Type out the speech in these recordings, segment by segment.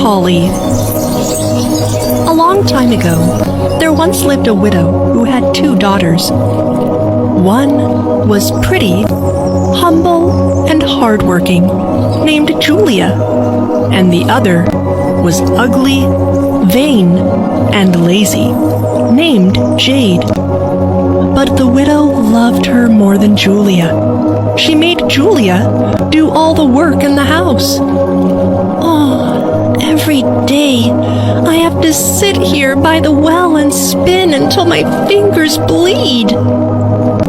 Holly. A long time ago, there once lived a widow who had 2 daughters. One was pretty, humble, and hardworking, named Julia, and the other was ugly, vain, and lazy, named Jade. But the widow loved her more than Julia. She made Julia do all the work in the house. Oh, every day I have to sit here by the well and spin until my fingers bleed.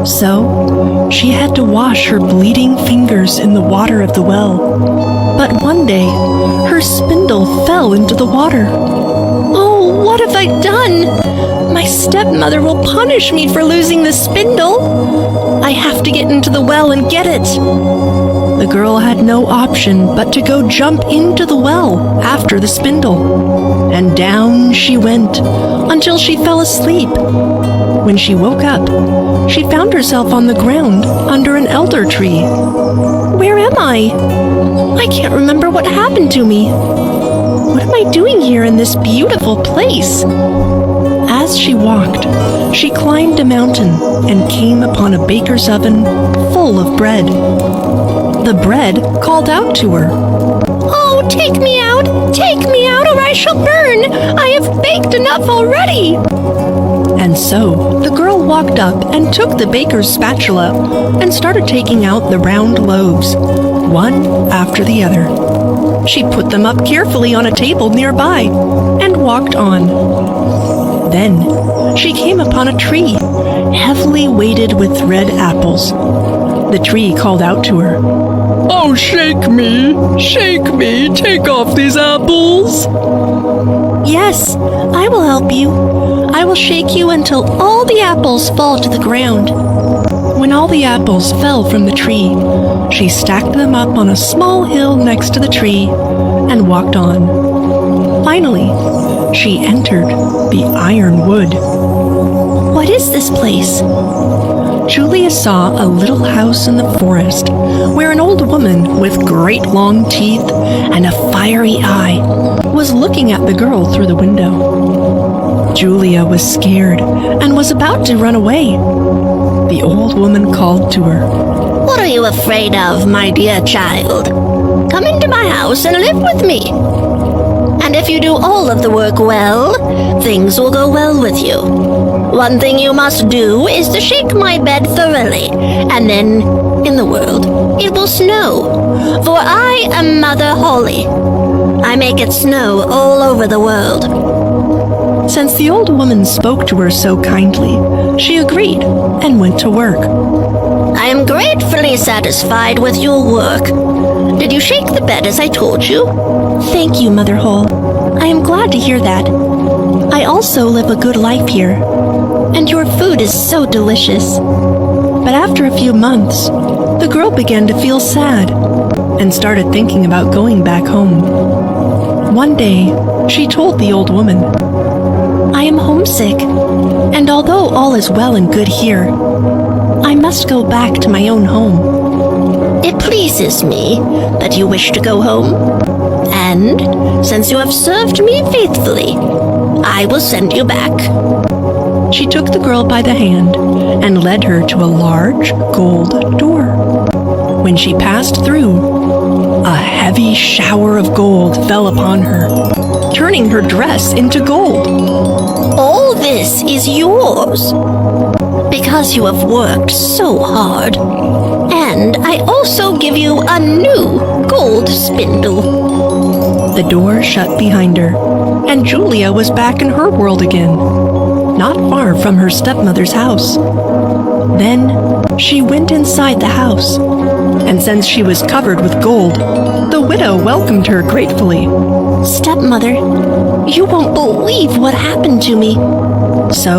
So she had to wash her bleeding fingers in the water of the well. But one day her spindle fell into the water. Oh, what have I done? My stepmother will punish me for losing the spindle. I have to get into the well and get it. The girl had no option but to go jump into the well after the spindle. And down she went until she fell asleep. When she woke up, she found herself on the ground under an elder tree. Where am I? I can't remember what happened to me. What am I doing here in this beautiful place? As she walked, she climbed a mountain and came upon a baker's oven full of bread. The bread called out to her. "Oh, take me out, or I shall burn. I have baked enough already." And so the girl walked up and took the baker's spatula and started taking out the round loaves, one after the other. She put them up carefully on a table nearby and walked on. Then she came upon a tree, heavily weighted with red apples. The tree called out to her, "Oh, shake me, take off these apples." "Yes, I will help you. I will shake you until all the apples fall to the ground." When all the apples fell from the tree, she stacked them up on a small hill next to the tree and walked on. Finally, she entered the iron wood. "What is this place?" Julia saw a little house in the forest where an old woman with great long teeth and a fiery eye was looking at the girl through the window. Julia was scared and was about to run away. The old woman called to her. "What are you afraid of, my dear child? Come into my house and live with me. And if you do all of the work well, things will go well with you. One thing you must do is to shake my bed thoroughly, and then, in the world, it will snow. For I am Mother Holly. I make it snow all over the world." Since the old woman spoke to her so kindly, she agreed and went to work. "I am gratefully satisfied with your work. Did you shake the bed as I told you?" "Thank you, Mother Hole. I am glad to hear that. I also live a good life here, and your food is so delicious." But after a few months, the girl began to feel sad and started thinking about going back home. One day, she told the old woman, "I am homesick, and although all is well and good here, I must go back to my own home." "It pleases me that you wish to go home. And since you have served me faithfully, I will send you back." She took the girl by the hand and led her to a large gold door. When she passed through, a heavy shower of gold fell upon her, turning her dress into gold. "All this is yours, because you have worked so hard. And I also give you a new gold spindle." The door shut behind her, and Julia was back in her world again, not far from her stepmother's house. Then she went inside the house, and since she was covered with gold, the widow welcomed her gratefully. "Stepmother, you won't believe what happened to me." So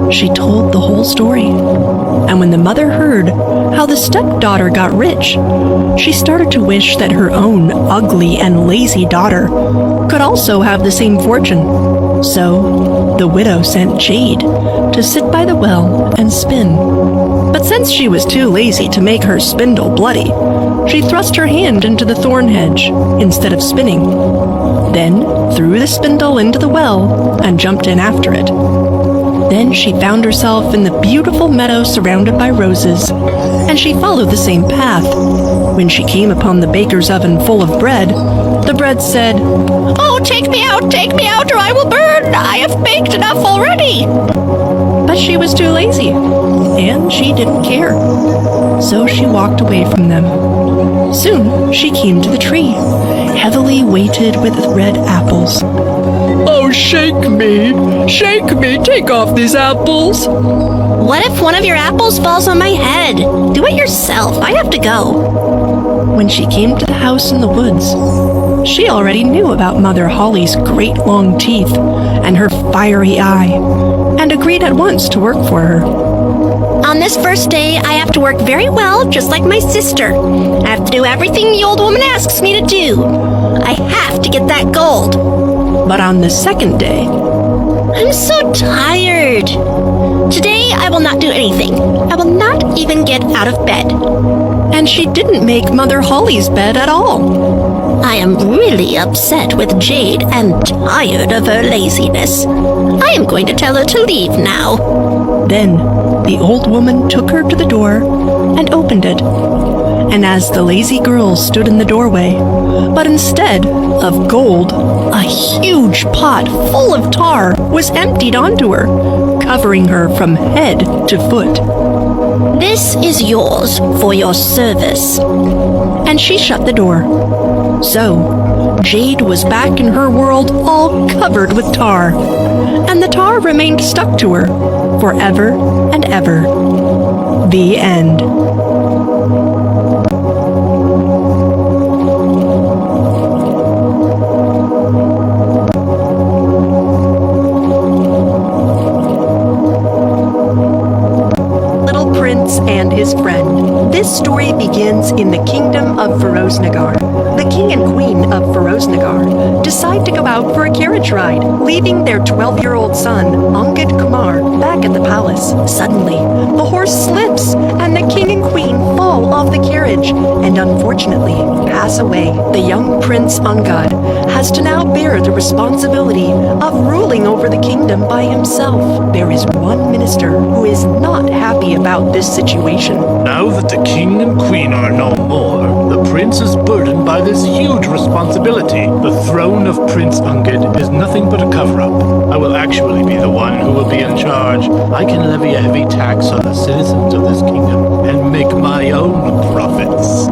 she told the whole story. And when the mother heard how the stepdaughter got rich, she started to wish that her own ugly and lazy daughter could also have the same fortune. So the widow sent Jade to sit by the well and spin. But since she was too lazy to make her spindle bloody, she thrust her hand into the thorn hedge instead of spinning. then threw the spindle into the well and jumped in after it. Then she found herself in the beautiful meadow surrounded by roses, and she followed the same path. When she came upon the baker's oven full of bread, the bread said, "Oh, take me out, or I will burn! I have baked enough already!" But she was too lazy, and she didn't care. So she walked away from them. Soon she came to the tree, heavily weighted with red apples. "Oh, shake me, take off these apples." What if one of your apples falls on my head? Do it yourself, I have to go. When she came to the house in the woods, she already knew about Mother Holly's great long teeth and her fiery eye, and agreed at once to work for her. On this first day, I have to work very well, just like my sister. I have to do everything the old woman asks me to do. I have to get that gold. But on the second day, I'm so tired. Today, I will not do anything. I will not even get out of bed. and she didn't make Mother Holly's bed at all. I am really upset with Jade and tired of her laziness. I am going to tell her to leave now. Then the old woman took her to the door and opened it. And as the lazy girl stood in the doorway, but instead of gold, a huge pot full of tar was emptied onto her, covering her from head to foot. This is yours for your service. And she shut the door. So, Jade was back in her world all covered with tar, and the tar remained stuck to her forever and ever. The end. And his friend. This story begins in the kingdom of Feroznagar. The king and queen of Feroznagar decide to go out for a carriage ride, leaving their 12-year-old son, Angad Kumar, back at the palace. Suddenly, the horse slips, and the king and queen fall off the carriage, and unfortunately pass away. The young prince Angad has to now bear the responsibility of ruling over the kingdom by himself. There is one minister who is not happy about this situation. Now that the king and queen are no more, the prince is burdened by this huge responsibility. The throne of Prince Angad is nothing but a cover-up. I will actually be the one who will be in charge. I can levy a heavy tax on the citizens of this kingdom and make my own profits.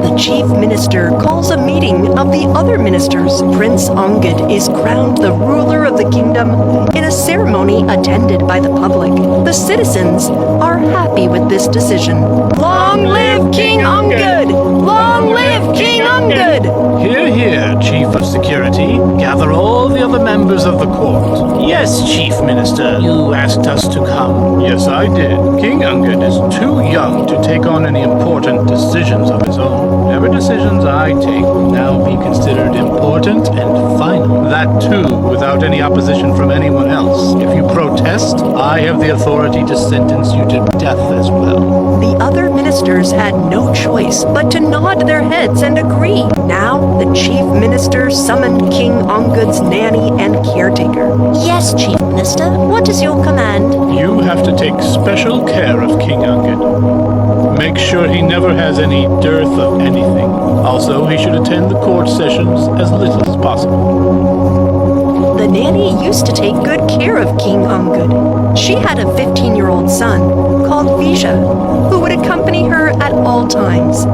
The chief minister calls a meeting of the other ministers. Prince Angad is crowned the ruler of the kingdom in a ceremony attended by the public. The citizens are happy with this decision. Long live King Angad! Long live King Angad! Hear, hear, Chief of Security. Gather all the other members of the court. Yes, Chief Minister, you asked us to come. Yes, I did. King Angad is too young to take on any important decisions of his own. Whatever decisions I take will now be considered important and final. That too, without any opposition from anyone else. If you protest, I have the authority to sentence you to death as well. The other ministers had no choice but to nod their heads and agree. Now, the chief minister summoned King Angad's nanny and caretaker. Yes, Chief Minister, what is your command? You have to take special care of King Angad. Make sure he never has any dearth of anything. Also, he should attend the court sessions as little as possible. The nanny used to take good care of King Angad. She had a 15-year-old son called Vija, who would accompany her at all times.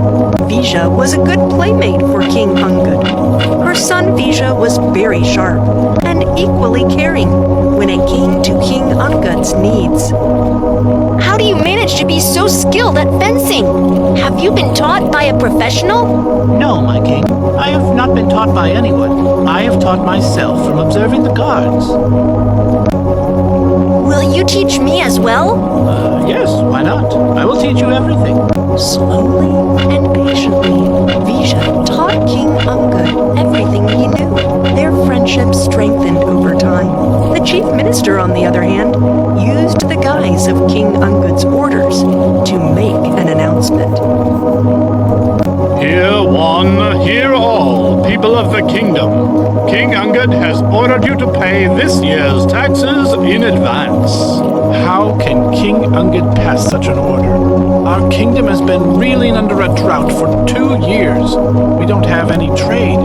Vija was a good playmate for King Angad. Her son Vija was very sharp and equally caring when it came to King Angad's needs. How do you manage to be so skilled at fencing? Have you been taught by a professional? No, my king. I have not been taught by anyone. I have taught myself from observing the guards. Will you teach me as well? Yes, why not? I will teach you everything. Slowly and patiently, Vija taught King Angad everything he knew. Their friendship strengthened over time. The chief minister, on the other hand, used the guise of King Angad's orders to make an announcement. Hear one, hear all, people of the kingdom. King Ungud has ordered you to pay this year's taxes in advance. How can King Ungud pass such an order? Our kingdom has been reeling under a drought for 2 years. We don't have any trade.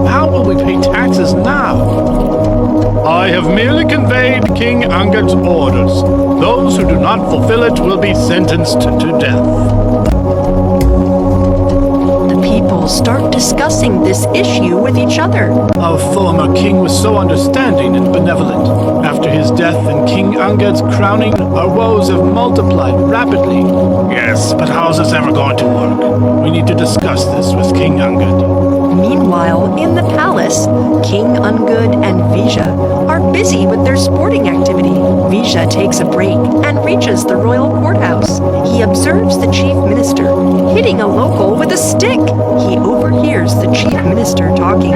How will we pay taxes now? I have merely conveyed King Ungud's orders. Those who do not fulfill it will be sentenced to death. People start discussing this issue with each other. Our former king was so understanding and benevolent. After his death and King Ungud's crowning, our woes have multiplied rapidly. Yes, but how is this ever going to work? We need to discuss this with King Ungud. Meanwhile, in the palace, King Ungud and Vija are busy with their sporting activity. Vija takes a break and reaches the royal courthouse. He observes the chief minister hitting a local with a stick. He overhears the chief minister talking.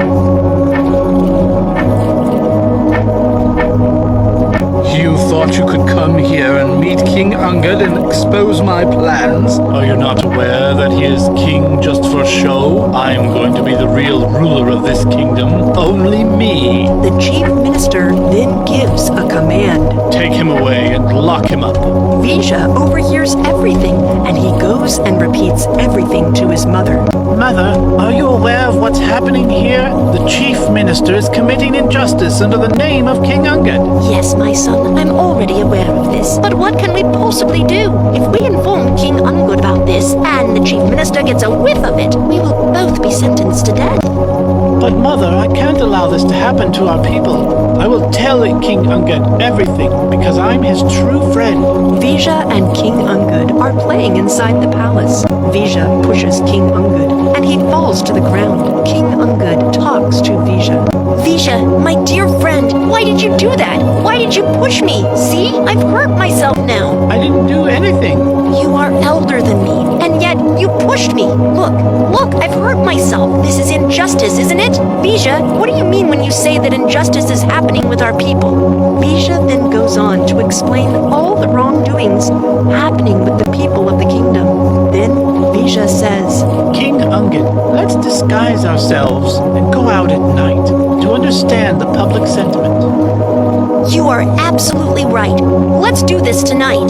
You thought you could come here and meet King Ungud and expose my plans? Are you not aware that he is king just for show? I'm going to be the real ruler of this kingdom. Only me. The chief minister then gives a command. Take him away and lock him up. Vija overhears everything, and he goes and repeats everything to his mother. Mother, are you aware of what's happening here? The chief minister is committing injustice under the name of King Ungud. Yes, my son, I'm already aware of this. But what can we possibly do? If we inform King Ungud about this, and the chief minister gets a whiff of it, we will both be sentenced to death. But Mother, I can't allow this to happen to our people. I will tell King Ungud everything, because I'm his true friend. Vija and King Ungud are playing inside the palace. Vija pushes King Ungud, and he falls to the ground. King Ungud talks to Vija. Vija, my dear friend, why did you do that? Why did you push me? See, I've hurt myself now. I didn't do anything. You are elder than me, and yet you pushed me. Look, I've hurt myself. This is injustice, isn't it? Vija, what do you mean when you say that injustice is happening with our people? Vija then goes on to explain all the wrongdoings happening with the people of the kingdom. Then Vija says, King Ungud, let's disguise ourselves and go out at night to understand the public sentiment. You are absolutely right. Let's do this tonight.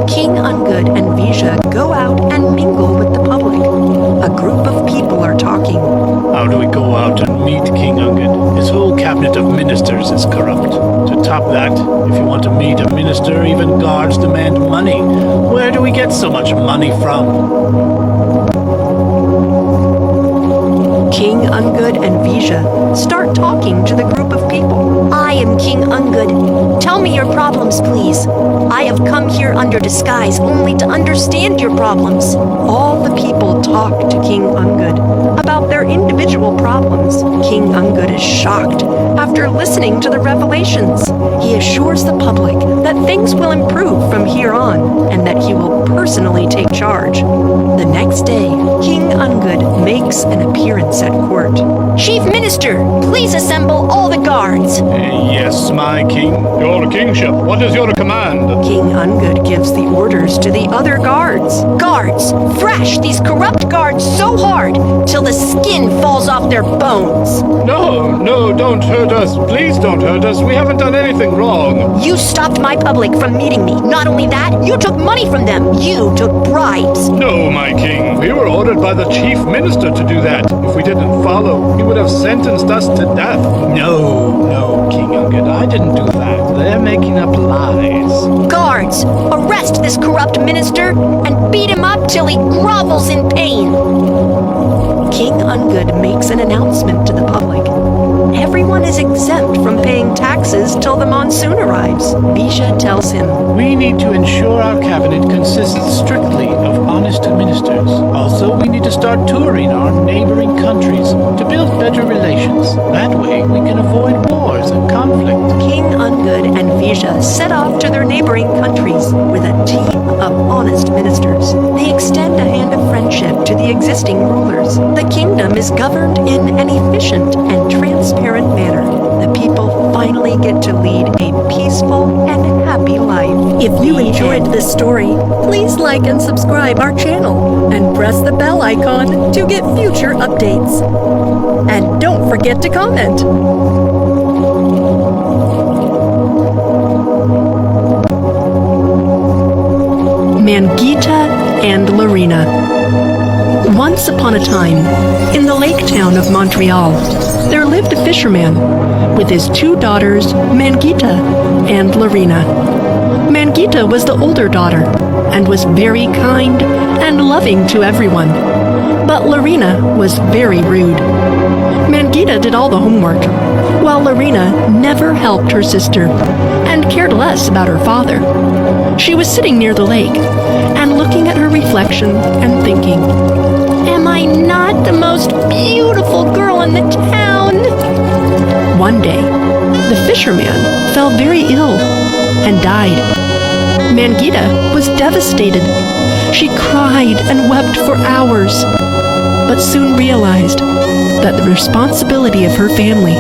King Ungud and Vija go out and mingle with the public. A group of people are talking. How do we go out and meet King Ungud? His whole cabinet of ministers is corrupt. To top that, if you want to meet a minister, even guards demand money. Where do we get so much money from? King Ungud and Vija start talking to the group of people. I am King Ungud. Tell me your problems, please. I have come here under disguise only to understand your problems. All the people talk to King Ungud about their individual problems. King Ungud is shocked after listening to the revelations. He assures the public that things will improve from here on and that he will personally take charge. The next day, King Ungud makes an appearance at court. Chief Minister, please assemble all the guards. Yes, my king. Your kingship, what is your command? King Ungud gives the orders to the other guards. Guards, thrash these corrupt guards so hard till the skin falls off their bones. No, don't hurt us. Please don't hurt us. We haven't done anything wrong. You stopped my public from meeting me. Not only that, you took money from them. You took bribes. No, my king. We were ordered by the chief minister to do that. If we didn't follow, he would have sentenced us to death. No, King Ungud, I didn't do that. They're making up lies. Guards, arrest this corrupt minister and beat him up till he grovels in pain. King Ungud makes an announcement to the public. Everyone is exempt from paying taxes till the monsoon arrives. Vija tells him, We need to ensure our cabinet consists strictly of honest ministers. Also, we need to start touring our neighboring countries to build better relations. That way, we can avoid wars and conflict. King Ungud and Vija set off to their neighboring countries with a team of honest ministers. They extend a hand of friendship to the existing rulers. The kingdom is governed in an efficient and transparent manner. The people finally finally get to lead a peaceful and happy life. If you enjoyed this story, please like and subscribe our channel and press the bell icon to get future updates. And don't forget to comment. Mangita and Lorena. Once upon a time, in the lake town of Montreal, there lived a fisherman with his 2 daughters, Mangita and Lorena. Mangita was the older daughter and was very kind and loving to everyone, but Lorena was very rude. Mangita did all the homework, while Lorena never helped her sister and cared less about her father. She was sitting near the lake and looking at her reflection and thinking, "Am I not the most beautiful girl in the town?" One day, the fisherman fell very ill and died. Mangita was devastated. She cried and wept for hours, but soon realized that the responsibility of her family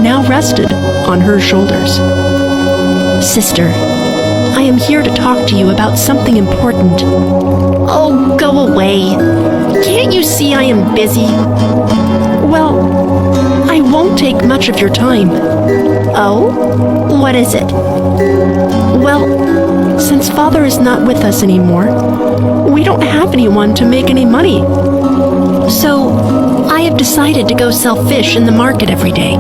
now rested on her shoulders. "Sister, I am here to talk to you about something important." "Oh, go away. Can't you see I am busy?" "Well, I won't take much of your time." "Oh? What is it?" "Well, since Father is not with us anymore, we don't have anyone to make any money. So, I have decided to go sell fish in the market every day.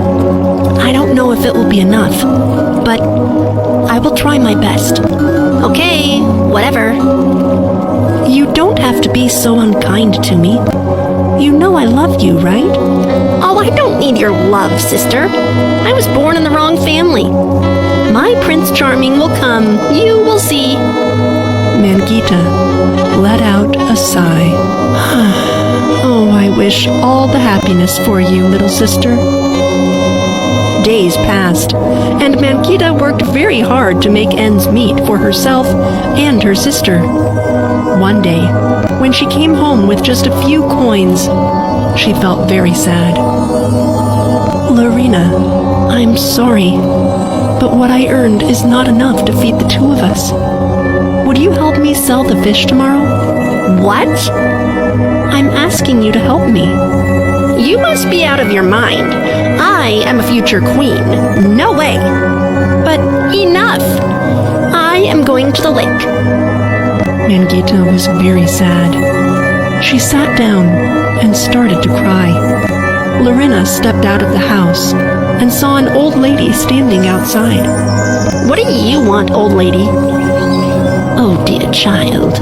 I don't know if it will be enough, but I will try my best." "Okay, whatever." "You don't have to be so unkind to me. You know I love you, right?" "Oh, I don't need your love, sister. I was born in the wrong family. My Prince Charming will come. You will see." Mangita let out a sigh. "Oh, I wish all the happiness for you, little sister." Days passed, and Mangita worked very hard to make ends meet for herself and her sister. One day, when she came home with just a few coins, she felt very sad. "Lorena, I'm sorry, but what I earned is not enough to feed the 2 of us. Would you help me sell the fish tomorrow?" "What?" "I'm asking you to help me." "You must be out of your mind. I am a future queen. No way." "But enough. I am going to the lake." Mangita was very sad. She sat down and started to cry. Lorena stepped out of the house and saw an old lady standing outside. "What do you want, old lady?" "Oh, dear child,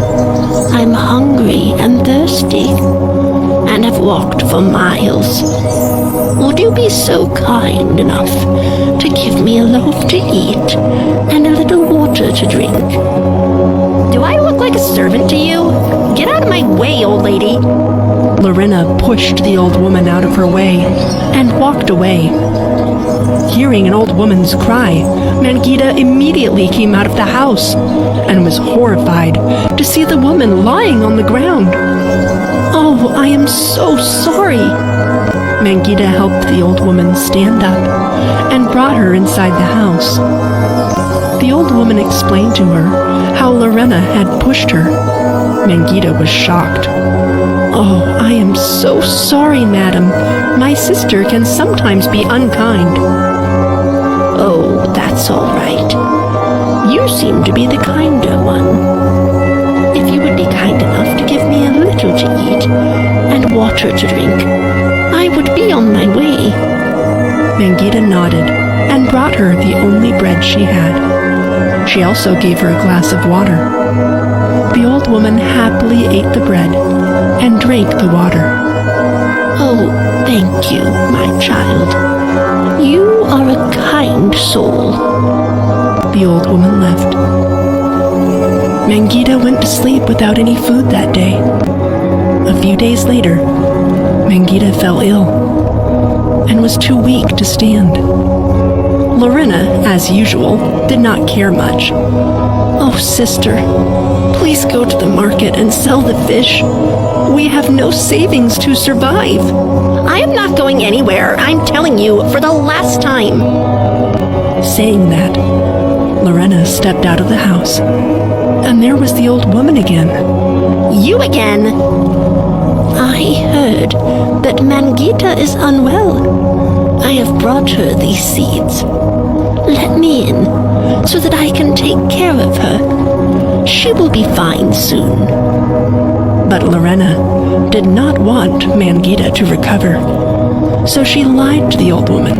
I'm hungry and thirsty and have walked for miles. Would you be so kind enough to give me a loaf to eat and a little water to drink?" "Do I look like a servant to you? Get out of my way, old lady." Lorena pushed the old woman out of her way and walked away. Hearing an old woman's cry, Mangita immediately came out of the house and was horrified to see the woman lying on the ground. "Oh, I am so sorry." Mangita helped the old woman stand up and brought her inside the house. The old woman explained to her how Lorena had pushed her. Mangita was shocked. "Oh, I am so sorry, madam. My sister can sometimes be unkind." "Oh, that's all right. You seem to be the kinder one. If you would be kind enough to give me a little to eat and water to drink, I would be on my way." Mangita nodded and brought her the only bread she had. She also gave her a glass of water. The old woman happily ate the bread and drank the water. "Oh, thank you, my child. You are a kind soul." The old woman left. Mangita went to sleep without any food that day. A few days later, Mangita fell ill and was too weak to stand. Lorena, as usual, did not care much. "Oh, sister, please go to the market and sell the fish. We have no savings to survive." "I am not going anywhere, I'm telling you for the last time." saying that, Lorena stepped out of the house, and there was the old woman again. You again? I heard that Mangita is unwell. I have brought her these seeds. Let me in, so that I can take care of her. She will be fine soon. But Lorena did not want Mangita to recover, so she lied to the old woman.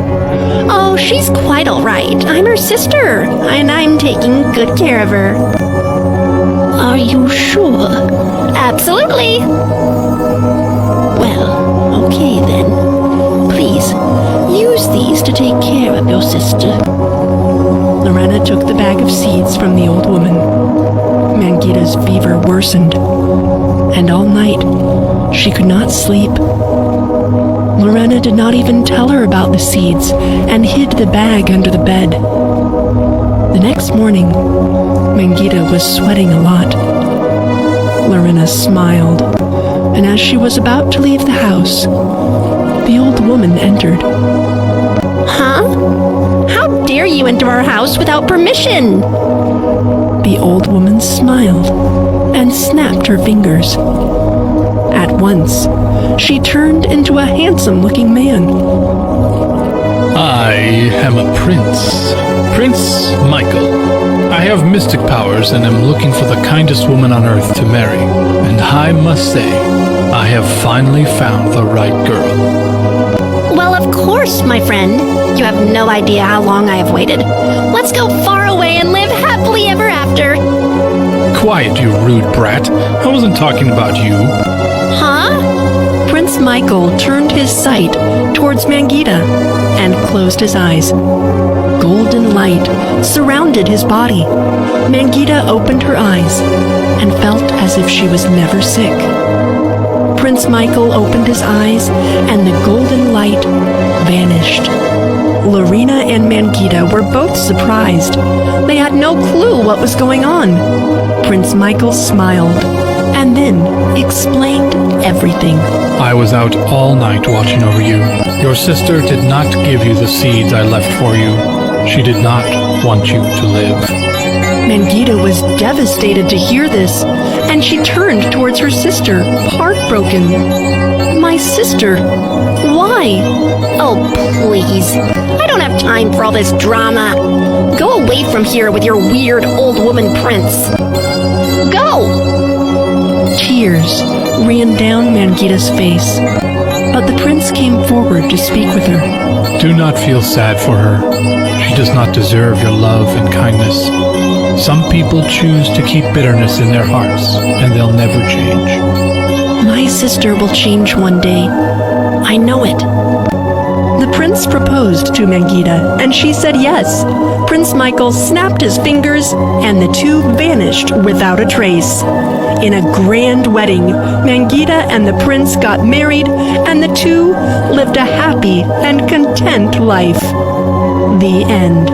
Oh, she's quite all right. I'm her sister, and I'm taking good care of her. Are you sure? Absolutely. Well, okay then. Please, use these to take care of your sister. Lorena took the bag of seeds from the old woman. Mangita's fever worsened, and all night she could not sleep. Lorena did not even tell her about the seeds and hid the bag under the bed. The next morning, Mangita was sweating a lot. Lorena smiled, and as she was about to leave the house, the old woman entered. Huh? How dare you enter our house without permission? The old woman smiled and snapped her fingers. At once, she turned into a handsome-looking man. I am a prince. Prince Michael. I have mystic powers and am looking for the kindest woman on earth to marry. And I must say, I have finally found the right girl. Well, of course, my friend. You have no idea how long I have waited. Let's go far away and live happily ever after. Quiet, you rude brat. I wasn't talking about you. Huh? Prince Michael turned his sight towards Mangita and closed his eyes. Golden light surrounded his body. Mangita opened her eyes and felt as if she was never sick. Prince Michael opened his eyes and the golden light vanished. Lorena and Mangita were both surprised. They had no clue what was going on. Prince Michael smiled and then explained everything. I was out all night watching over you. Your sister did not give you the seeds I left for you. She did not want you to live. Mangita was devastated to hear this, and she turned towards her sister, heartbroken. My sister, why? Oh, please. I don't have time for all this drama. Go away from here with your weird old woman prince. Go! Tears ran down Mangita's face, but the prince came forward to speak with her. Do not feel sad for her. She does not deserve your love and kindness. Some people choose to keep bitterness in their hearts, and they'll never change. My sister will change one day. I know it. The prince proposed to Mangita, and she said yes. Prince Michael snapped his fingers, and the two vanished without a trace. In a grand wedding, Mangita and the prince got married, and the two lived a happy and content life. The end.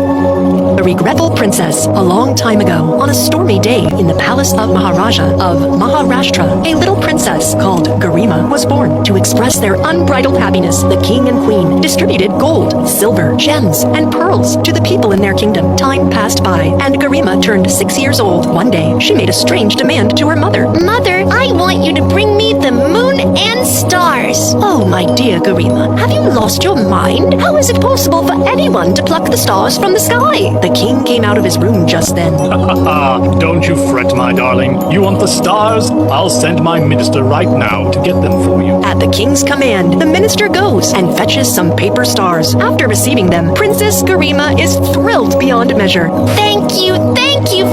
A regretful princess. A long time ago, on a stormy day in the palace of Maharaja of Maharashtra, a little princess called Garima was born. To express their unbridled happiness, the king and queen distributed gold, silver, gems, and pearls to the people in their kingdom. Time passed by, and Garima turned 6 years old. One day, she made a strange demand to her mother. Mother, I want you to bring me the moon and stars. Oh, my dear Garima, have you lost your mind? How is it possible for anyone to pluck the stars from the sky? The king came out of his room just then. Don't you fret, my darling. You want the stars? I'll send my minister right now to get them for you. At the king's command, the minister goes and fetches some paper stars. After receiving them, Princess Garima is thrilled beyond measure. Thank you,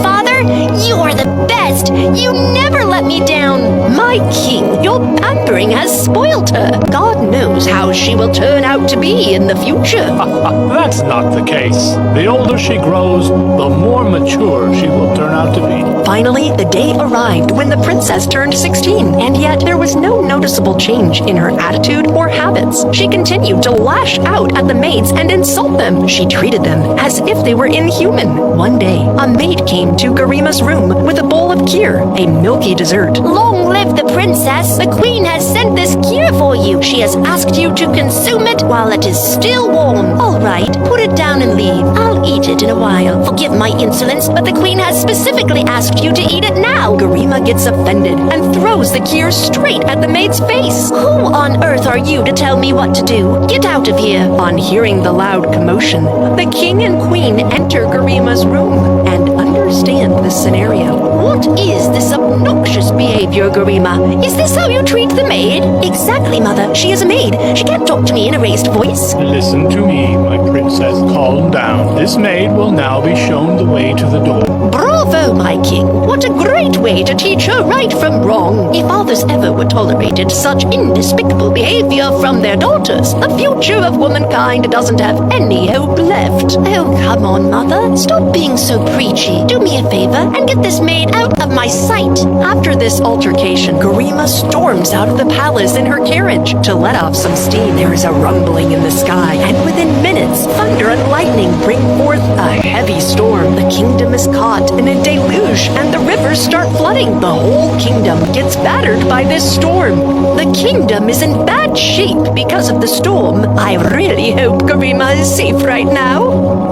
Father. You are the best. You never let me down. My king, your pampering has spoiled her. God knows how she will turn out to be in the future. That's not the case. The older she grows, the more mature she will turn out to be. Finally, the day arrived when the princess turned 16, and yet there was no noticeable change in her attitude or habits. She continued to lash out at the maids and insult them. She treated them as if they were inhuman. One day, a maid came to Garima's room with a bowl of Kir, a milky dessert. Long live the princess! The queen has sent this cure for you. She has asked you to consume it while it is still warm. All right, put it down and leave. I'll eat it in a while. Forgive my insolence, but the queen has specifically asked you to eat it now. Garima gets offended and throws the Kir straight at the maid's face. Who on earth are you to tell me what to do? Get out of here. On hearing the loud commotion, the king and queen enter Garima's room and understand the scenario. What is this obnoxious behavior, Garima? Is this how you treat the maid? Exactly, mother. She is a maid. She can't talk to me in a raised voice. Listen to me, my princess. Calm down. This maid will now be shown the way to the door. Bravo, my king. What a great way to teach her right from wrong. If fathers ever were tolerated such indespicable behavior from their daughters, the future of womankind doesn't have any hope left. Oh, come on, mother. Stop being so preachy. Do me a favor and get this maid out of my sight. After this altercation, Garima storms out of the palace in her carriage to let off some steam. There is a rumbling in the sky, and within minutes, thunder and lightning bring forth a heavy storm. The kingdom is caught in a deluge, and the rivers start flooding. The whole kingdom gets battered by this storm. The kingdom is in bad shape because of the storm. I really hope Garima is safe right now.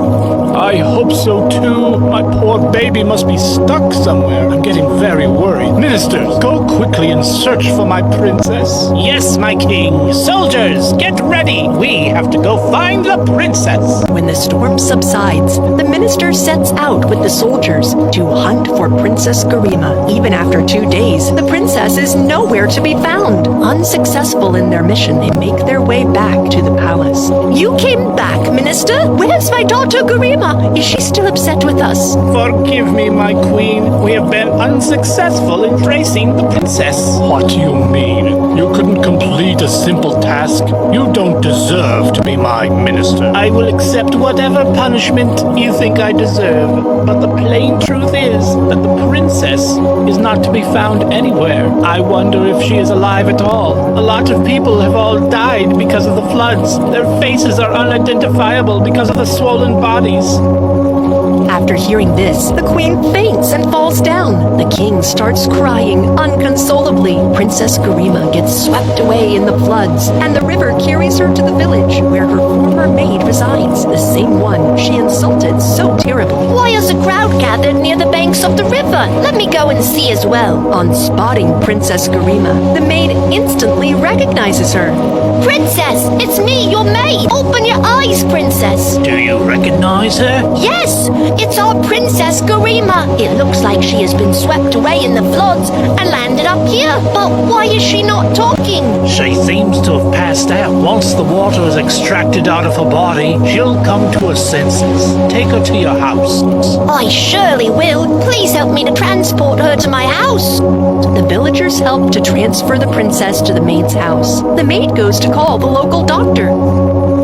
I hope so too. My poor baby must be stuck somewhere. I'm getting very worried. Ministers, go quickly and search for my princess. Yes, my king. Soldiers, get ready. We have to go find the princess. When the storm subsides, the minister sets out with the soldiers to hunt for Princess Garima. Even after 2 days, the princess is nowhere to be found. Unsuccessful in their mission, they make their way back to the palace. You came back, minister? Where's my daughter Garima? Is she still upset with us? Forgive me, my queen. We have been unsuccessful in tracing the princess. What do you mean? You couldn't complete a simple task? You don't deserve to be my minister. I will accept whatever punishment you think I deserve, but the plain truth is that the princess is not to be found anywhere. I wonder if she is alive at all. A lot of people have all died because of the floods. Their faces are unidentifiable because of the swollen bodies. After hearing this, the queen faints and falls down. The king starts crying unconsolably. Princess Garima gets swept away in the floods, and the river carries her to the village where her former maid resides, the same one she insulted so terribly. Why is a crowd gathered near the banks of the river? Let me go and see as well. On spotting Princess Garima, the maid instantly recognizes her. Princess, it's me, your maid. Open your eyes, princess. Do you recognize her? Yes, it's our Princess Garima. It looks like she has been swept away in the floods and landed up here. But why is she not talking? She seems to have passed out. Once the water is extracted out of her body, she'll come to her senses. Take her to your house. I surely will. Please help me to transport her to my house. The villagers help to transfer the princess to the maid's house. The maid goes to call the local doctor.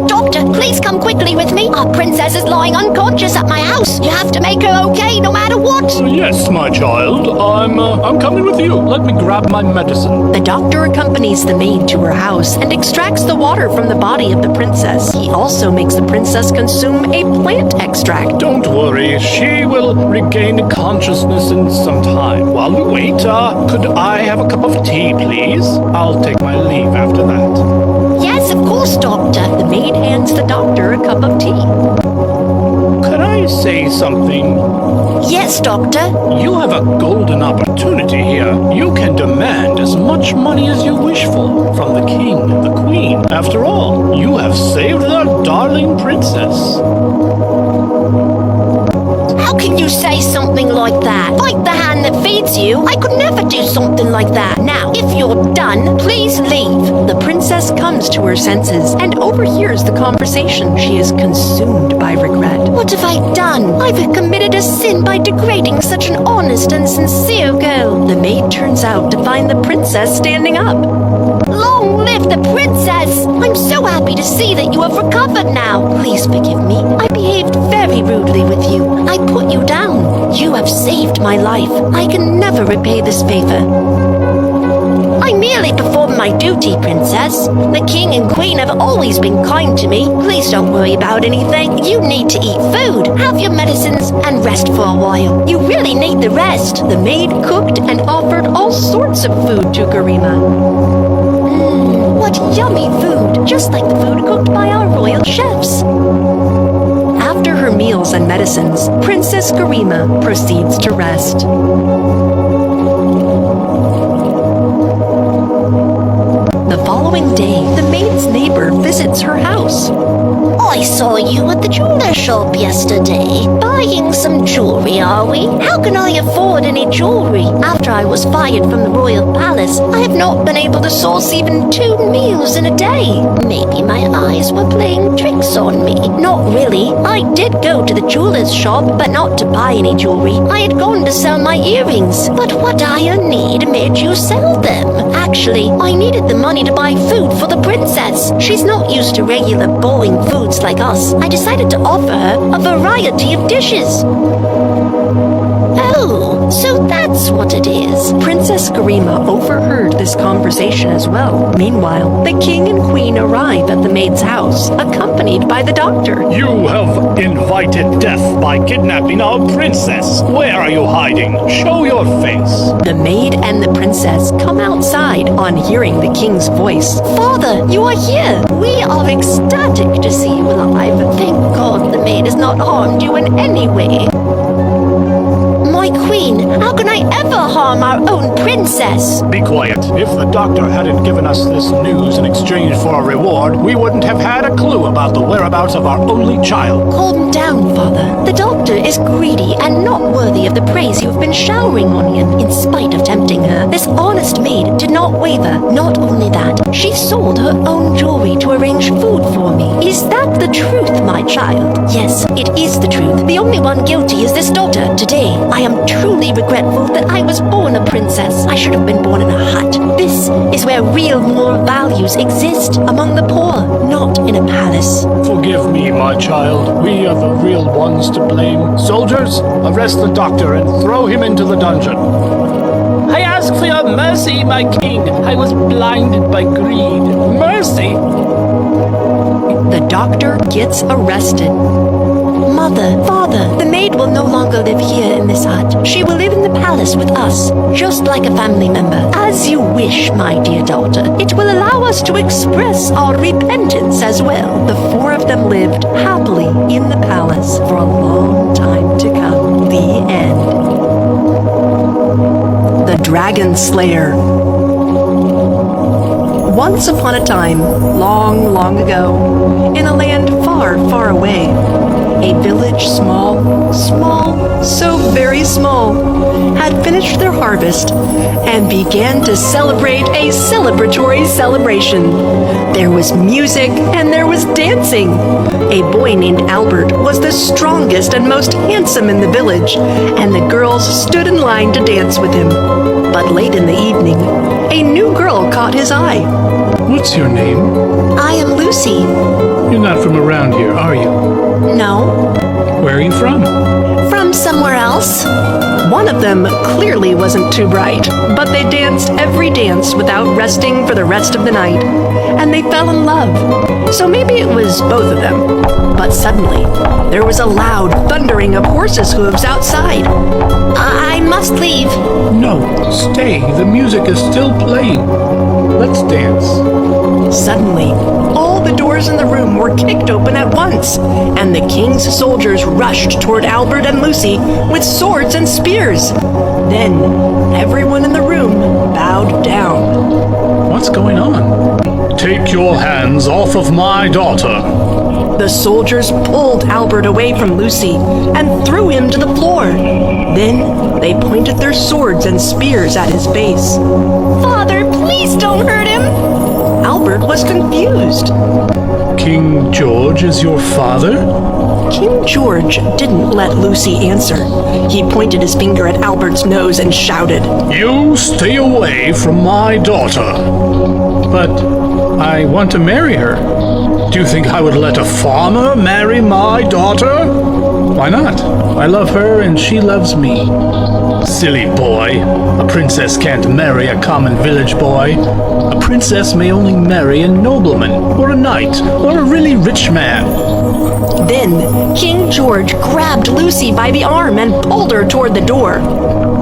Doctor, please come quickly with me. Our princess is lying unconscious at my house. You have to make her okay no matter what. Yes, my child. I'm coming with you. Let me grab my medicine. The doctor accompanies the maid to her house and extracts the water from the body of the princess. He also makes the princess consume a plant extract. Don't worry. She will regain consciousness in some time. While we wait, could I have a cup of tea, please? I'll take my leave after that. Yes, of course, doctor. The maid hands the doctor a cup of tea. Could I say something? Yes, doctor. You have a golden opportunity here. You can demand as much money as you wish for from the king and the queen. After all, you have saved their darling princess. How can you say something like that? Like the hand that feeds you? I could never do something like that. Now, if you're done, please leave. The princess comes to her senses and overhears the conversation. She is consumed by regret. What have I done? I've committed a sin by degrading such an honest and sincere girl. The maid turns out to find the princess standing up. Long live the princess! I'm so happy to see that you have recovered now. Please forgive me. I behaved very rudely with you. I put you down. You have saved my life. I can never repay this favor. I merely perform my duty, Princess. The King and Queen have always been kind to me. Please don't worry about anything. You need to eat food, have your medicines, and rest for a while. You really need the rest. The maid cooked and offered all sorts of food to Garima. What yummy food, just like the food cooked by our royal chefs. After her meals and medicines, Princess Garima proceeds to rest. The following day, the maid's neighbor visits her house. I saw you at the jeweler shop yesterday. Buying some jewelry, are we? How can I afford any jewelry? After I was fired from the royal palace, I have not been able to source even 2 meals in a day. Maybe my eyes were playing tricks on me. Not really. I did go to the jeweler's shop, but not to buy any jewelry. I had gone to sell my earrings. But what dire need made you sell them? Actually, I needed the money to buy food for the princess. She's not used to regular boring foods like us. I decided to offer her a variety of dishes. Oh, so that's what it is. Princess Garima overheard this conversation as well. Meanwhile, the king and queen arrive at the maid's house, accompanied by the doctor. You have invited death by kidnapping our princess. Where are you hiding? Show your face. The maid and the princess come outside on hearing the king's voice. Father, you are here. We are ecstatic to see you alive. Thank God the maid has not harmed you in any way. My queen, how can I ever harm our own princess? Be quiet. If the doctor hadn't given us this news in exchange for a reward, we wouldn't have had a clue about the whereabouts of our only child. Calm down, father. The doctor is greedy and not worthy of the praise you've been showering on him. In spite of tempting her, this honest maid did not waver. Not only that, she sold her own jewelry to arrange food for me. Is that the truth, my child? Yes, it is the truth. The only one guilty is this daughter. Today, I am truly regretful that I was born a princess. I should have been born in a hut. This is where real moral values exist, among the poor, not in a palace. Forgive me, my child. We are the real ones to blame. Soldiers, arrest the doctor and throw him into the dungeon. I ask for your mercy, my king. I was blinded by greed. Mercy! The doctor gets arrested. Mother, father, the maid will no longer live here in this hut. She will live in the palace with us, just like a family member. As you wish, my dear daughter. It will allow us to express our repentance as well. The 4 of them lived happily in the palace for a long time to come. The end. The Dragon Slayer. Once upon a time, long, long ago, in a land far, far away, a village small, so very small, had finished their harvest and began to celebrate a celebratory celebration. There was music and there was dancing. A boy named Albert was the strongest and most handsome in the village, and the girls stood in line to dance with him. But late in the evening, a new girl caught his eye. What's your name? I am Lucy. You're not from around here, are you? No, Where are you from? from somewhere else. One of them clearly wasn't too bright, but they danced every dance without resting for the rest of the night, and they fell in love. So maybe it was both of them. But suddenly, there was a loud thundering of horses' hooves outside. I must leave. No, stay. The music is still playing. Let's dance. Suddenly, all the doors in the room were kicked open at once, and the king's soldiers rushed toward Albert and Lucy with swords and spears. Then, everyone in the room bowed down. What's going on? Take your hands off of my daughter. The soldiers pulled Albert away from Lucy and threw him to the floor. Then, they pointed their swords and spears at his face. Father, please don't hurt him. Albert was confused. King George is your father? King George didn't let Lucy answer. He pointed his finger at Albert's nose and shouted, You stay away from my daughter. But I want to marry her. Do you think I would let a farmer marry my daughter? Why not? I love her and she loves me. Silly boy. A princess can't marry a common village boy. A princess may only marry a nobleman, or a knight, or a really rich man. Then King George grabbed Lucy by the arm and pulled her toward the door.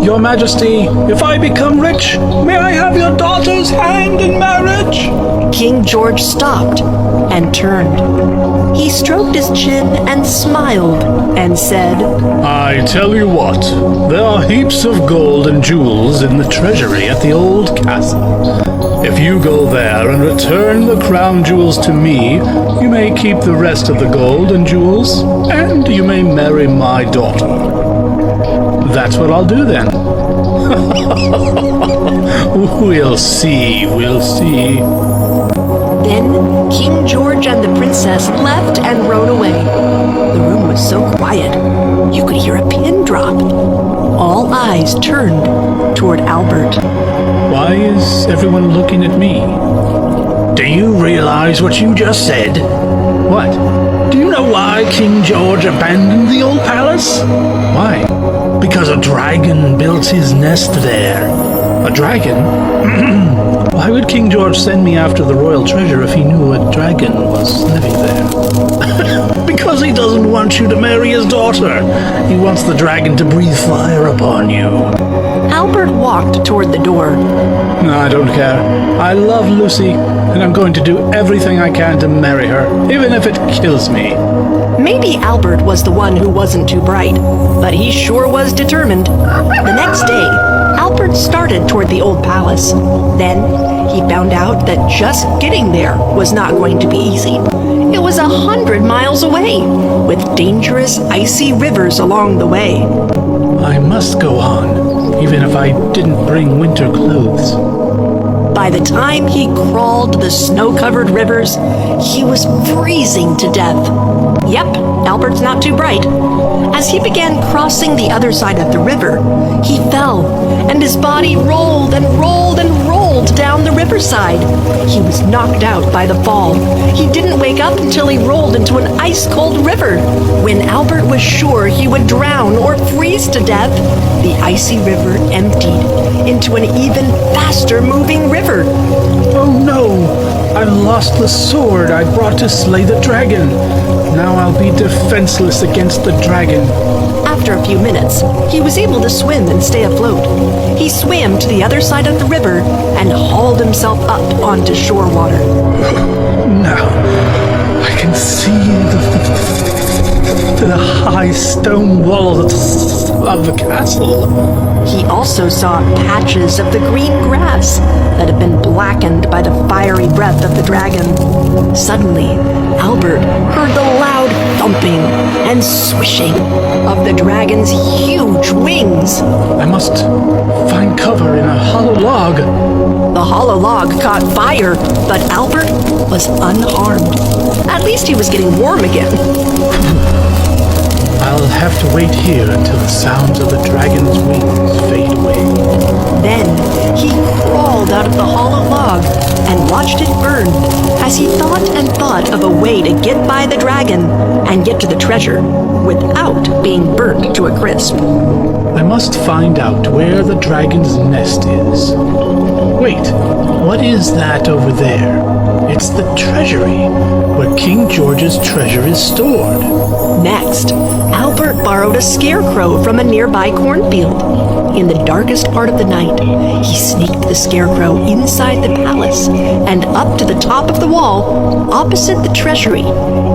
Your Majesty, if I become rich, may I have your daughter's hand in marriage? King George stopped and turned. He stroked his chin and smiled and said, I tell you what, there are heaps of gold and jewels in the treasury at the old castle. If you go there and return the crown jewels to me, you may keep the rest of the gold and jewels, and you may marry my daughter. That's what I'll do then. We'll see, we'll see. Then King George and the princess left and rode away. The room was so quiet, you could hear a pin drop. All eyes turned toward Albert. Why is everyone looking at me? Do you realize what you just said? What? Do you know why King George abandoned the old palace? Why? Because a dragon built his nest there. A dragon? Why would King George send me after the royal treasure if he knew a dragon was living there? Because he doesn't want you to marry his daughter. He wants the dragon to breathe fire upon you. Albert walked toward the door. No, I don't care. I love Lucy, and I'm going to do everything I can to marry her, even if it kills me. Maybe Albert was the one who wasn't too bright, but he sure was determined. The next day, Albert started toward the old palace. Then he found out that just getting there was not going to be easy. It was 100 miles away, with dangerous icy rivers along the way. I must go on, even if I didn't bring winter clothes. By the time he crawled the snow-covered rivers, he was freezing to death. Yep, Albert's not too bright. As he began crossing the other side of the river, he fell, and his body rolled and rolled and rolled down the riverside. He was knocked out by the fall. He didn't wake up until he rolled into an ice-cold river. When Albert was sure he would drown or freeze to death, the icy river emptied into an even faster-moving river. Oh no! I lost the sword I brought to slay the dragon. Now I'll be defenseless against the dragon. After a few minutes, he was able to swim and stay afloat. He swam to the other side of the river and hauled himself up onto shore water. Now I can see the high stone walls of the castle. He also saw patches of the green grass that had been blackened by the fiery breath of the dragon. Suddenly, Albert heard the loud thumping and swishing of the dragon's huge wings. I must find cover in a hollow log. The hollow log caught fire, but Albert was unharmed. At least he was getting warm again. I'll have to wait here until the sounds of the dragon's wings fade away. Then he crawled out of the hollow log and watched it burn as he thought and thought of a way to get by the dragon and get to the treasure without being burnt to a crisp. I must find out where the dragon's nest is. Wait, what is that over there? It's the treasury, where King George's treasure is stored. Next, Albert borrowed a scarecrow from a nearby cornfield. In the darkest part of the night, he sneaked the scarecrow inside the palace and up to the top of the wall opposite the treasury,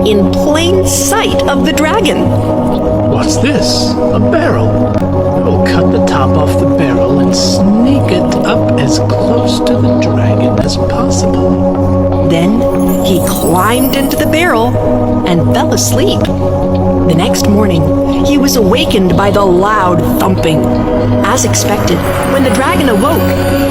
in plain sight of the dragon. What's this? A barrel. I'll cut the top off the barrel and sneak it up as close to the dragon as possible. Then he climbed into the barrel and fell asleep. The next morning, he was awakened by the loud thumping. As expected, when the dragon awoke,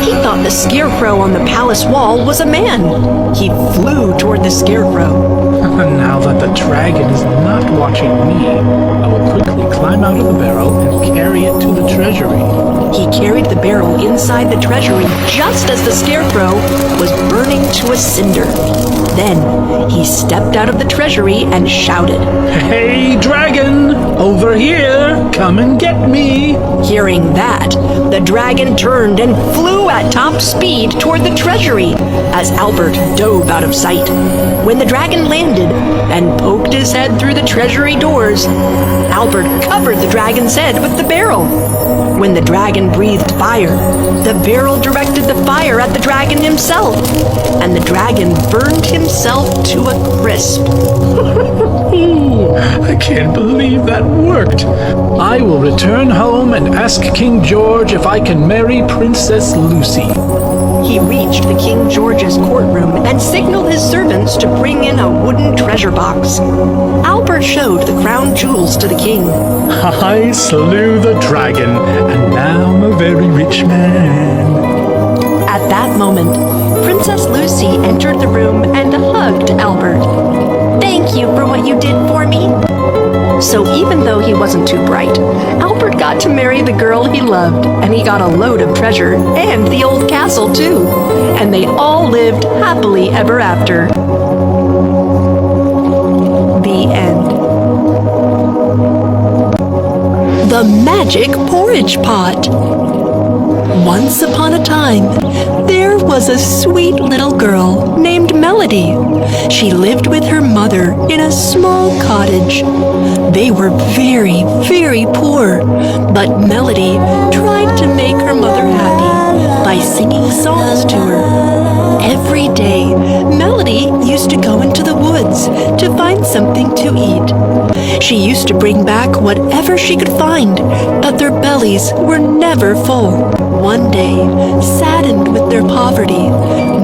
he thought the scarecrow on the palace wall was a man. He flew toward the scarecrow. Now that the dragon is not watching me, I will quickly climb climb out of the barrel and carry it to the treasury. He carried the barrel inside the treasury just as the scarecrow was burning to a cinder. Then he stepped out of the treasury and shouted, Hey, dragon! Over here! Come and get me! Hearing that, the dragon turned and flew at top speed toward the treasury as Albert dove out of sight. When the dragon landed and poked his head through the treasury doors, Albert covered the dragon's head with the barrel. When the dragon breathed fire, the barrel directed the fire at the dragon himself, and the dragon burned himself to a crisp. Ooh, I can't believe that worked. I will return home and ask King George if I can marry Princess Lucy. He reached the King George's courtroom and signaled his servants to bring in a wooden treasure box. Albert showed the crown jewels to the king. I slew the dragon, and now I'm a very rich man. At that moment, Princess Lucy entered the room and hugged Albert. Thank you for what you did for me. So even though he wasn't too bright, Albert got to marry the girl he loved, and he got a load of treasure and the old castle too. And they all lived happily ever after. The end. The Magic Porridge Pot. Once upon a time, there was a sweet little girl named Melody. She lived with her mother in a small cottage. They were very, very poor, but Melody tried to make her mother happy by singing songs to her. Every day, Melody used to go into the woods to find something to eat. She used to bring back whatever she could find, but their bellies were never full. One day, saddened with their poverty,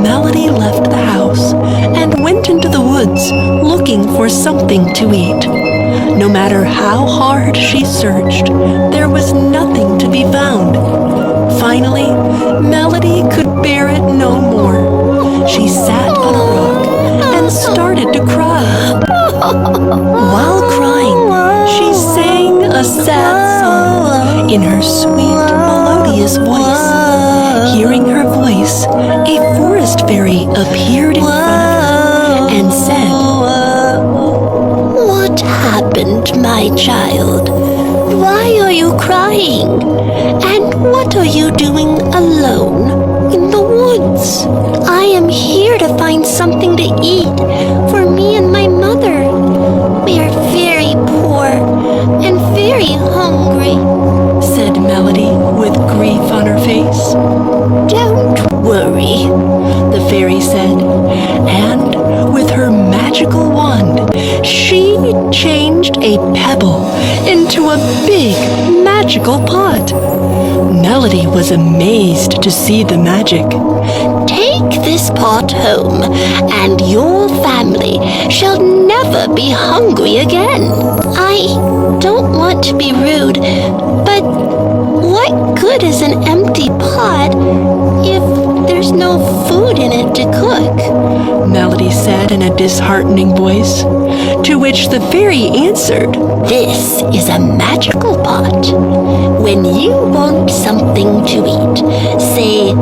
Melody left the house and went into the woods looking for something to eat. No matter how hard she searched, there was nothing to be found. Finally, Melody could bear it no more. She sat on a rock and started to cry. While crying, she sang a sad song in her sweet, melodious voice. Hearing her voice, a forest fairy appeared in front of her and said, What happened, my child? Why are you crying? And what are you doing alone in the woods? I am here to find something to eat for me and my mother. We are very poor and very hungry, said Melody with grief on her face. Don't worry, the fairy said, and with her magical wand, she changed a pebble into a big magical pot. Melody was amazed to see the magic. Take this pot home, and your family shall never be hungry again. I don't want to be rude, but what good is an empty pot if there's no food in it to cook? Melody said in a disheartening voice, to which the fairy answered, This is a magical pot. When you want something to eat, say,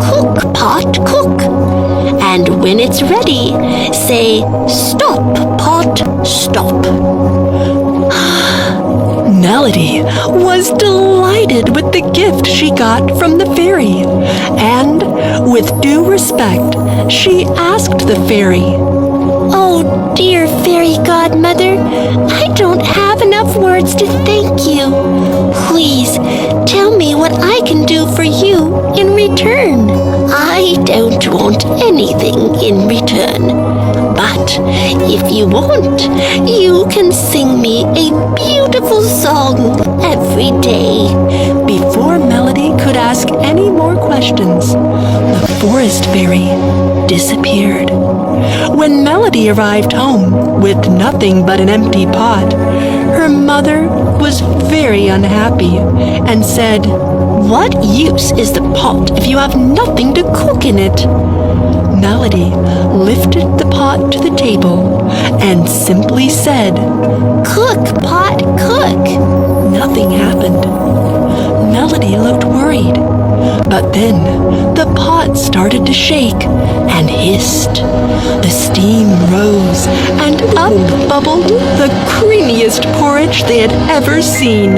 Cook, pot, cook. And when it's ready, say, Stop, pot, stop. Melody was delighted with the gift she got from the fairy, and, with due respect, she asked the fairy, Oh, dear fairy godmother, I don't have enough words to thank you. Please, tell me what I can do for you in return. I don't want anything in return. But if you want, you can sing me a beautiful song every day. Before Melody could ask any more questions, the forest fairy disappeared. When Melody arrived home with nothing but an empty pot, her mother was very unhappy and said, What use is the pot if you have nothing to cook in it? Melody lifted the pot to the table and simply said, Cook, pot, cook. Nothing Then the pot started to shake and hissed. The steam rose, and up bubbled the creamiest porridge they had ever seen.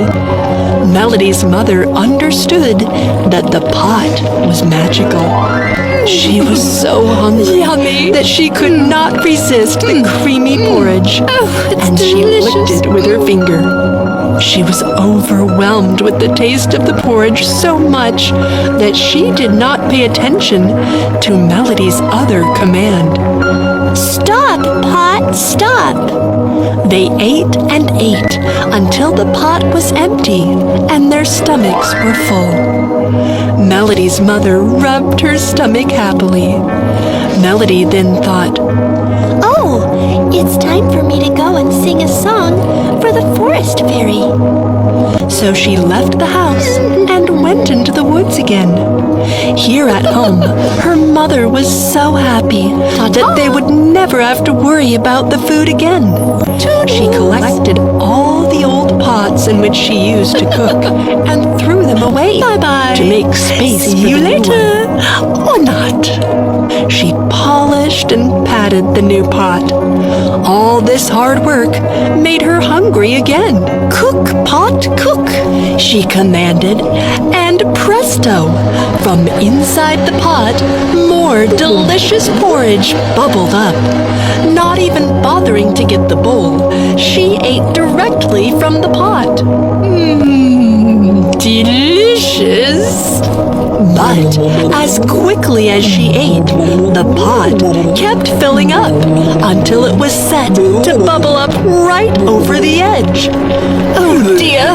Melody's mother understood that the pot was magical. She was so hungry that she could not resist the creamy porridge, and she licked it with her finger. She was overwhelmed with the taste of the porridge so much that she did not pay attention to Melody's other command. Stop, pot, stop! They ate and ate until the pot was empty and their stomachs were full. Melody's mother rubbed her stomach happily. Melody then thought, Oh, it's time for me to go and sing a song for the forest fairy. so she left the house and went into the woods again. Here at home, her mother was so happy that they would never have to worry about the food again. She collected all the old pots in which she used to cook and threw them away to make space for the new one. Or not. She polished and patted the new pot. All this hard work made her hungry again. Cook, pot, cook, she commanded, and presto! From inside the pot, more delicious porridge bubbled up. Not even bothering to get the bowl, she ate directly from the pot. Delicious! But as quickly as she ate, the pot kept filling up until it was set to bubble up right over the edge. Oh dear,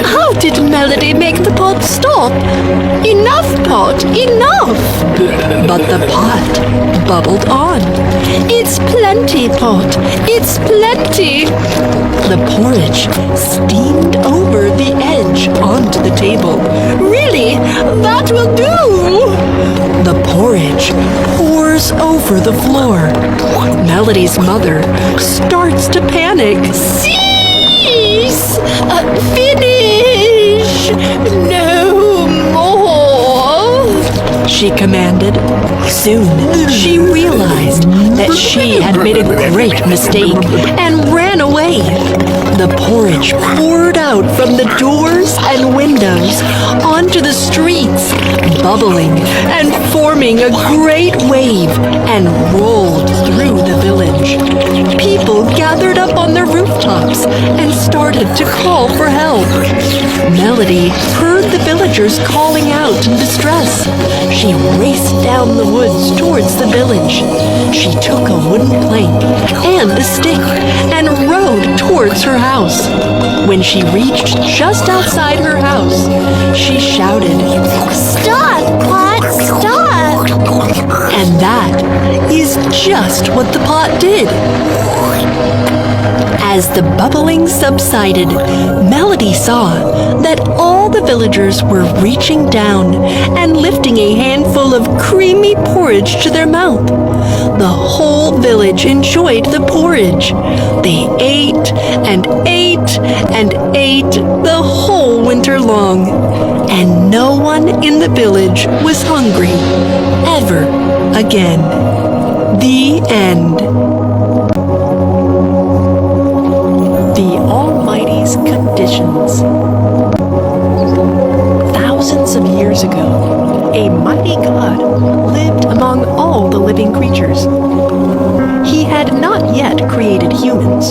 how did Melody make the pot stop? Enough, pot, enough! But the pot bubbled on. It's plenty, pot, it's plenty! The porridge steamed over the edge onto the table. Really? That will do! The porridge pours over the floor. Melody's mother starts to panic. Cease! Finish! No more! She commanded. Soon, she realized that she had made a great mistake and ran away. The porridge poured out from the doors and windows onto the streets, bubbling and forming a great wave, and rolled through the village. People gathered up on their rooftops and started to call for help. Melody heard the villagers calling out in distress. She raced down the woods towards the village. She took a wooden plank and a stick and rode towards her house. When she reached just outside her house, she shouted, Stop, pot, stop! and that is just what the pot did. As the bubbling subsided, Melody saw that all the villagers were reaching down and lifting a handful of creamy porridge to their mouth. The whole village enjoyed the porridge. They ate and ate and ate the whole winter long, and no one in the village was hungry ever again. The end. The Almighty's conditions. Thousands of years ago, a mighty god lived among all the living creatures. He had not yet created humans.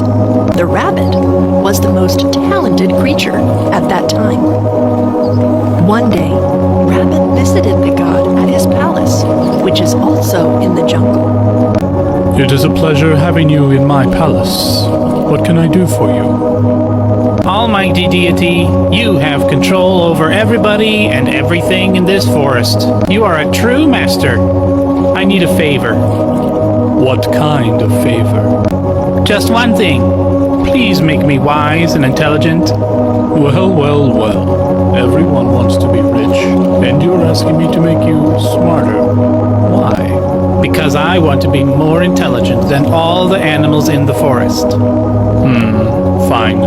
The rabbit was the most talented creature at that time. One day, Rabbit visited the god at his palace, which is also in the jungle. It is a pleasure having you in my palace. What can I do for you? Almighty deity, you have control over everybody and everything in this forest. You are a true master. I need a favor. What kind of favor? Just one thing. Please make me wise and intelligent. Well. Everyone wants to be rich, and you're asking me to make you smarter. Why? Because I want to be more intelligent than all the animals in the forest. Fine.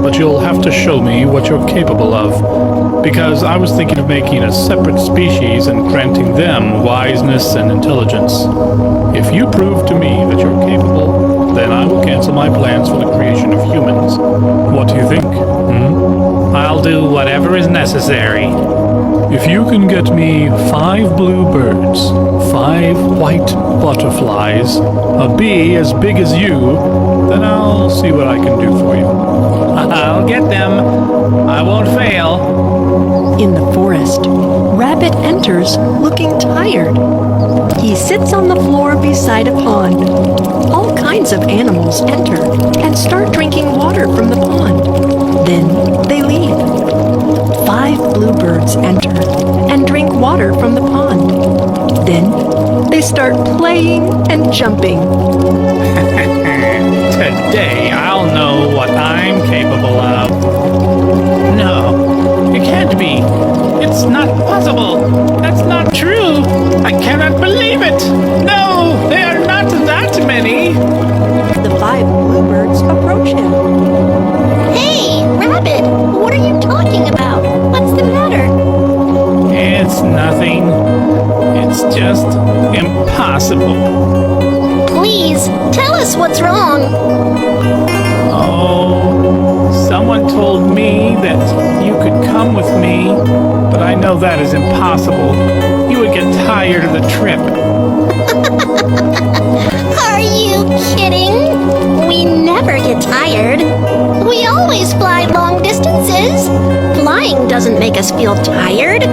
But you'll have to show me what you're capable of. because I was thinking of making a separate species and granting them wiseness and intelligence. If you prove to me that you're capable, then I will cancel my plans for the creation of humans. What do you think? I'll do whatever is necessary. If you can get me 5 blue birds, 5 white butterflies, a bee as big as you, then I'll see what I can do for you. I'll get them. I won't fail. In the forest, Rabbit enters looking tired. He sits on the floor beside a pond. All kinds of animals enter and start drinking water from the pond. Then they leave. 5 bluebirds enter and drink water from the pond. Then they start playing and jumping. Today I'll know what I'm capable of. No, it can't be. It's not possible. That's not true. I cannot believe it. No, they are not that many. The 5 bluebirds approach him. Hey, Rabbit, what are you talking about? What's the matter? It's nothing. It's just impossible. Please, tell us what's wrong. Oh, someone told me that you could come with me, but I know that is impossible. You would get tired of the trip. Are you kidding? We never get tired. We always fly long distances. Flying doesn't make us feel tired.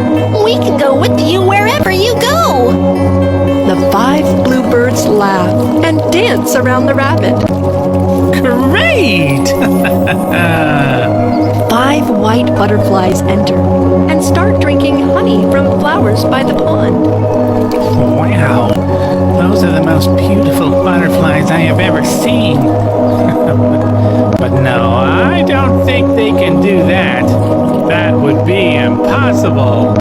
We can go with you wherever you go. The 5 bluebirds laugh and dance around the rabbit. Great! 5 white butterflies enter and start drinking honey from flowers by the pond. Wow, those are the most beautiful butterflies I have ever seen. But no, I don't think they can do that. That would be impossible.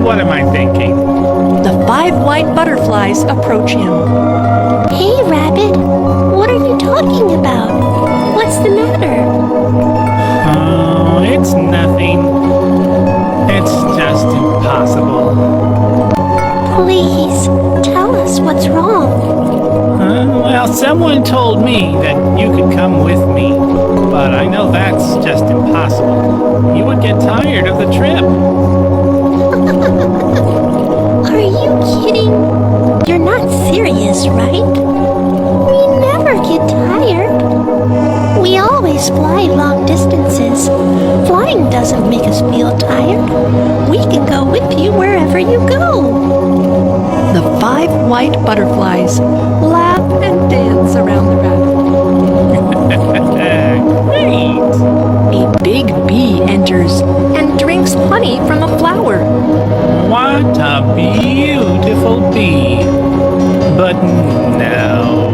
What am I thinking? The 5 white butterflies approach him. Hey, Rabbit, what are you talking about? What's the matter? Oh, it's nothing. It's just impossible. Please, tell us what's wrong. Well, someone told me that you could come with me, but I know that's just impossible. You would get tired of the trip. Are you kidding? You're not serious, right? We never get tired. We always fly long distances. Flying doesn't make us feel tired. We can go with you wherever you go. The 5 white butterflies laugh and dance around the rabbit. Great! A big bee enters and drinks honey from a flower. What a beautiful bee. But no,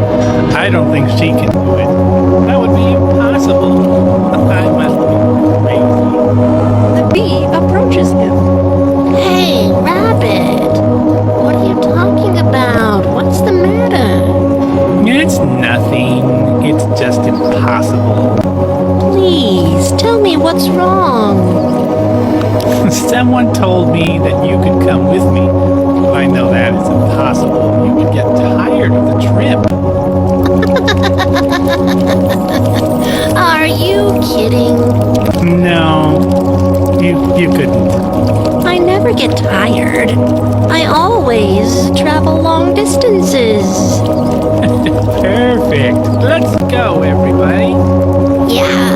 I don't think she can do it. That would be impossible. I must be crazy. The bee approaches him. Hey, Rabbit, what are you talking about? What's the matter? It's nothing. It's just impossible. Please, tell me what's wrong. Someone told me that you could come with me, but I know that is impossible. You would get tired of the trip. Are you kidding? No, you couldn't. I never get tired. I always travel long distances. Perfect. Let's go, everybody. Yeah.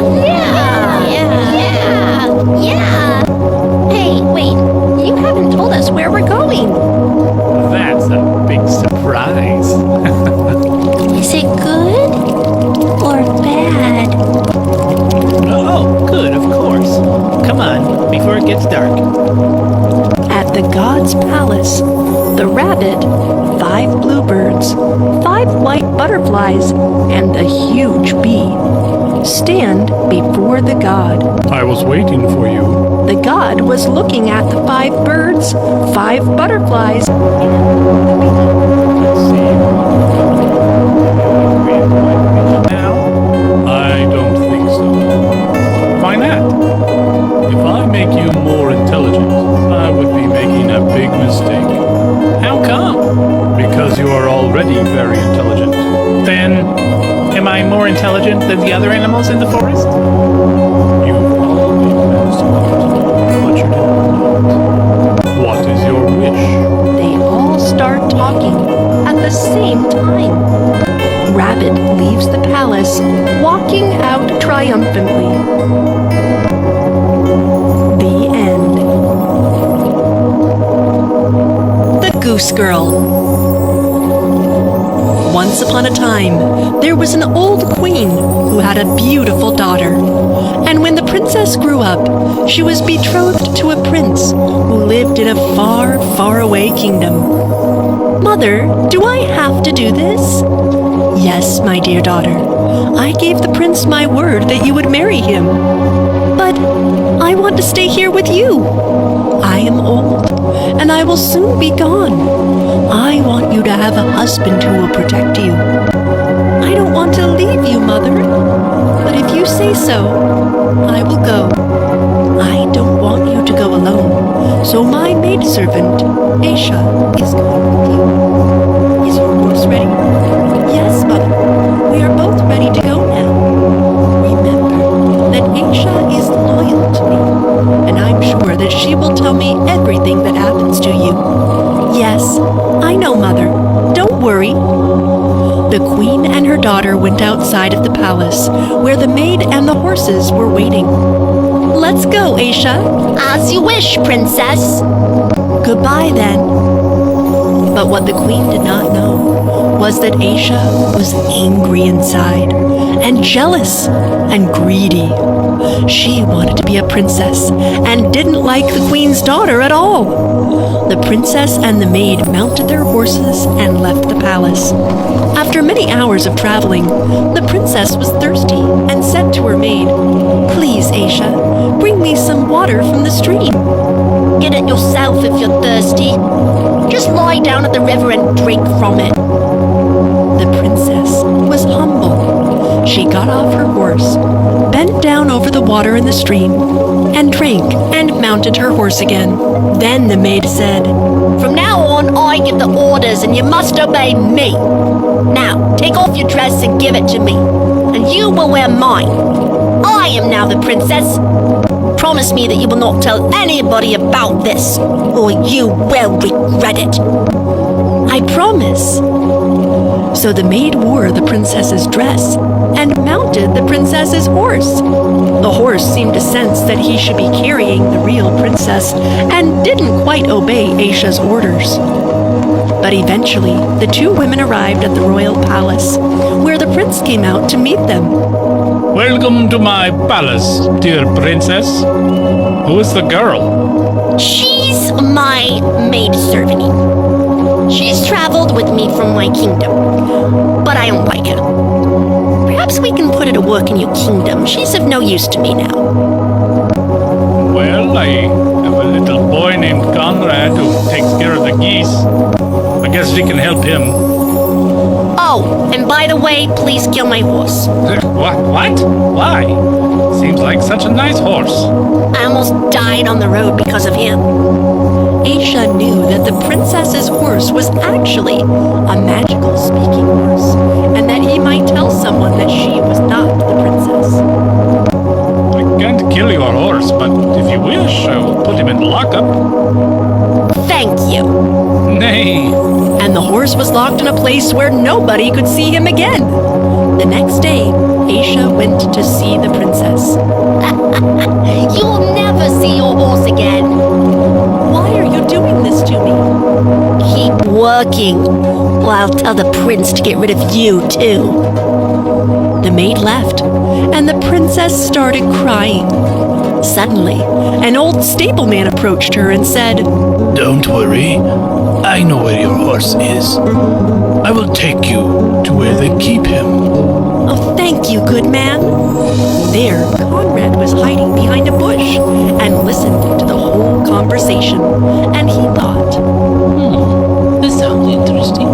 Hey, wait. You haven't told us where we're going. That's a big surprise. Is it good or bad? Oh, good, of course. Come on, before it gets dark. At the god's palace, the rabbit, 5 bluebirds, 5 white butterflies, and a huge bee stand before the god. I was waiting for you. The god was looking at the 5 birds, 5 butterflies, Now, I don't think so. why not? If I make you more already very intelligent. Then, am I more intelligent than the other animals in the forest? You've probably been smart, but you did not know. What is your wish? They all start talking at the same time. Rabbit leaves the palace, walking out triumphantly. The end. The Goose Girl. Once upon a time, there was an old queen who had a beautiful daughter. And when the princess grew up, she was betrothed to a prince who lived in a far, far away kingdom. Mother, do I have to do this? Yes, my dear daughter. I gave the prince my word that you would marry him. But I want to stay here with you. I am old, and I will soon be gone. I want you to have a husband who will protect you. I don't want to leave you, Mother. But if you say so, I will go. I don't want you to go alone, so my maidservant, Aisha, is going with you. Is your horse ready? Yes, Mother. We are both ready to go now. Remember that Aisha is loyal to me, and I'm sure that she will tell me everything that happens to you. Yes, I know, Mother. Don't worry. The queen and her daughter went outside of the palace, where the maid and the horses were waiting. Let's go, Aisha. As you wish, princess. Goodbye, then. But what the queen did not know was that Aisha was angry inside, and jealous, and greedy. She wanted to be a princess, and didn't like the queen's daughter at all. The princess and the maid mounted their horses and left the palace. After many hours of traveling, the princess was thirsty and said to her maid, "Please, Aisha, bring me some water from the stream." Get it yourself if you're thirsty. Just lie down at the river and drink from it. The princess was humble. She got off her horse, bent down over the water in the stream, and drank and mounted her horse again. Then the maid said, From now on, I give the orders and you must obey me. Now, take off your dress and give it to me, and you will wear mine. I am now the princess. Promise me that you will not tell anybody about this, or you will regret it. "I promise." So the maid wore the princess's dress and mounted the princess's horse. The horse seemed to sense that he should be carrying the real princess and didn't quite obey Aisha's orders. But eventually, the two women arrived at the royal palace, where the prince came out to meet them. Welcome to my palace, dear princess. Who is the girl? She's my maidservant. She's traveled with me from my kingdom, but I don't like her. Perhaps we can put her to work in your kingdom. She's of no use to me now. Well, I have a little boy named Conrad who takes care of the geese. I guess she can help him. Oh, and by the way, please kill my horse. What? Why? Seems like such a nice horse. I almost died on the road because of him. Aisha knew that the princess's horse was actually a magical speaking horse, and that he might tell someone that she was not the princess. I can't kill your horse, but if you wish, I will put him in lockup. Thank you. Nay. And the horse was locked in a place where nobody could see him again. The next day, Aisha went to see the princess. You'll never see your horse again. "Why are you doing this to me?" Keep working, or I'll tell the prince to get rid of you, too. The maid left, and the princess started crying. Suddenly, an old stableman approached her and said, Don't worry. I know where your horse is. I will take you to where they keep him. "Oh, thank you, good man." There, Conrad was hiding behind a bush and listened to the whole conversation, and he thought, This sounds interesting.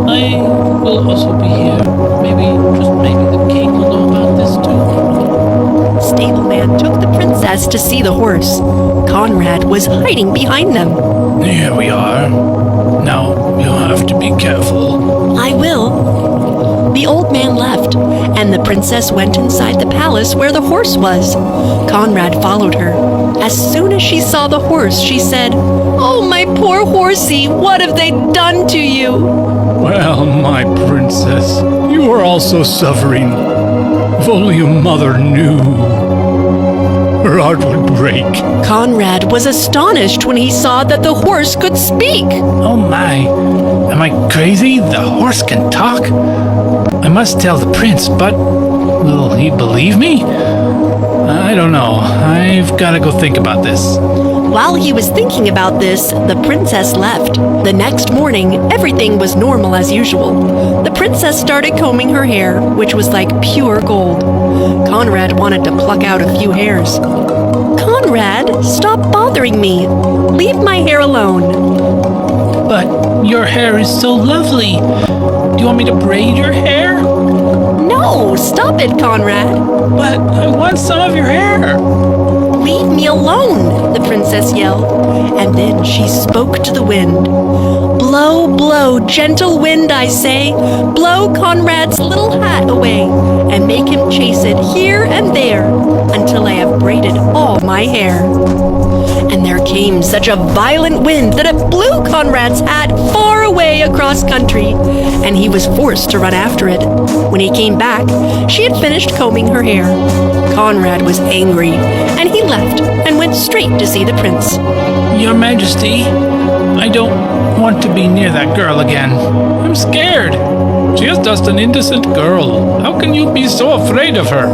I will also be here. Maybe, just maybe the king will know about this too. Stableman took the princess to see the horse. Conrad was hiding behind them. Here we are. Now, you'll have to be careful. I will. The old man left, and the princess went inside the palace where the horse was. Conrad followed her. As soon as she saw the horse, she said, "Oh, my poor horsey, what have they done to you?" Well, my princess, you are also suffering. If only your mother knew. Her heart would break. Conrad was astonished when he saw that the horse could speak. Oh my, am I crazy? The horse can talk? I must tell the prince, but will he believe me? I don't know. I've got to go think about this. While he was thinking about this, the princess left. The next morning, everything was normal as usual. The princess started combing her hair, which was like pure gold. Conrad wanted to pluck out a few hairs. "Conrad, stop bothering me. Leave my hair alone." But your hair is so lovely. Do you want me to braid your hair? "No, stop it, Conrad. But I want some of your hair. Leave me alone," the princess yelled. And then she spoke to the wind. "Blow, blow, gentle wind, I say. Blow Conrad's little hat away, and make him chase it here and there until I have braided all my hair." And there came such a violent wind that it blew Conrad's hat far away across country, and he was forced to run after it. When he came back, she had finished combing her hair. Conrad was angry, and he left and went straight to see the prince. Your Majesty, I don't want to be near that girl again. I'm scared. She is just an innocent girl. How can you be so afraid of her?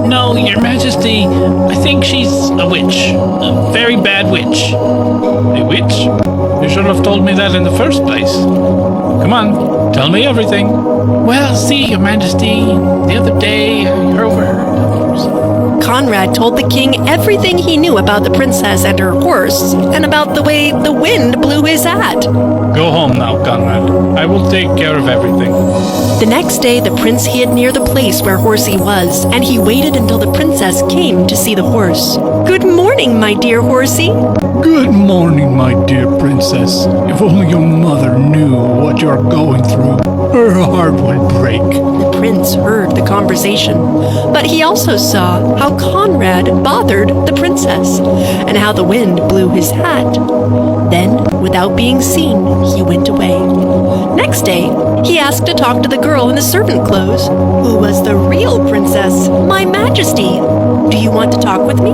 No, Your Majesty, I think she's a witch. A very bad witch. A witch? You should have told me that in the first place. Come on, tell me everything. Well, see, Your Majesty, the other day I overheard. Conrad told the king everything he knew about the princess and her horse, and about the way the wind blew his hat. Go home now, Conrad. I will take care of everything. The next day, the prince hid near the place where Horsey was, and he waited until the princess came to see the horse. "Good morning, my dear Horsey." Good morning, my dear princess. If only your mother knew what you're going through, her heart would break. The prince heard the conversation, but he also saw how Conrad bothered the princess, and how the wind blew his hat. Then, without being seen, he went away. Next day, he asked to talk to the girl in the servant clothes, who was the real princess, "My Majesty. Do you want to talk with me?"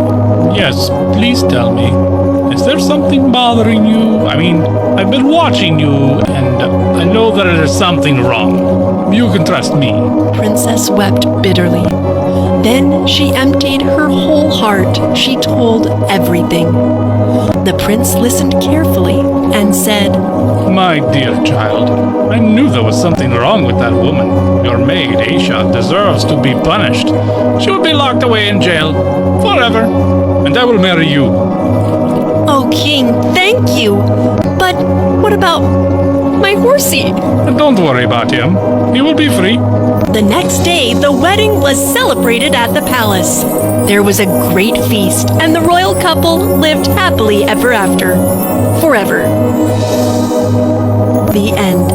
Yes, please tell me. Is there something bothering you? I mean, I've been watching you, and I know that there's something wrong. You can trust me. Princess wept bitterly. Then she emptied her whole heart. She told everything. The prince listened carefully and said, My dear child, I knew there was something wrong with that woman. Your maid, Aisha, deserves to be punished. She will be locked away in jail forever, and I will marry you. "Oh, king, thank you. But what about my horsey?" Don't worry about him. He will be free. The next day, the wedding was celebrated at the palace. There was a great feast, and the royal couple lived happily ever after. Forever. The end.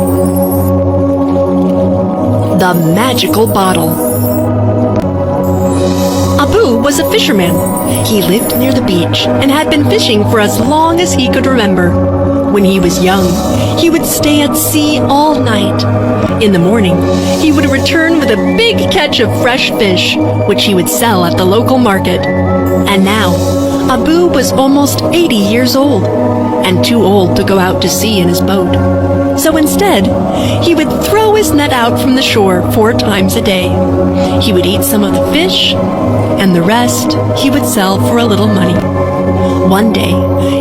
The Magical Bottle. Abu was a fisherman. He lived near the beach and had been fishing for as long as he could remember. When he was young, he would stay at sea all night. In the morning, he would return with a big catch of fresh fish, which he would sell at the local market. And now, Abu was almost 80 years old, and too old to go out to sea in his boat. So instead, he would throw his net out from the shore 4 times a day. He would eat some of the fish, and the rest he would sell for a little money. One day,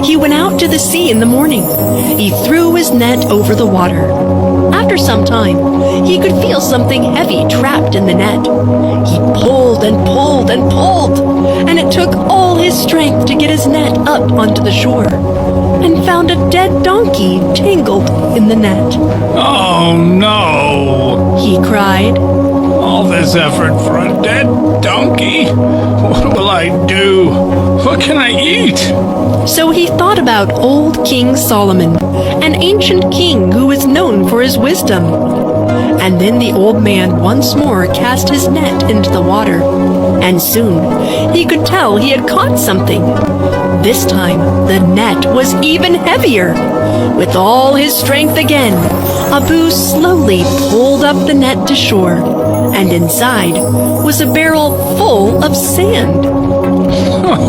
he went out to the sea in the morning. He threw his net over the water. After some time, he could feel something heavy trapped in the net. He pulled and pulled and pulled, and it took all his strength to get his net up onto the shore, and found a dead donkey tangled in the net. Oh no! He cried. All this effort for a dead donkey? What will I do? What can I eat? So he thought about old King Solomon, an ancient king who was known for his wisdom. And then the old man once more cast his net into the water, and soon he could tell he had caught something. This time the net was even heavier. With all his strength again, Abu slowly pulled up the net to shore, and inside was a barrel full of sand.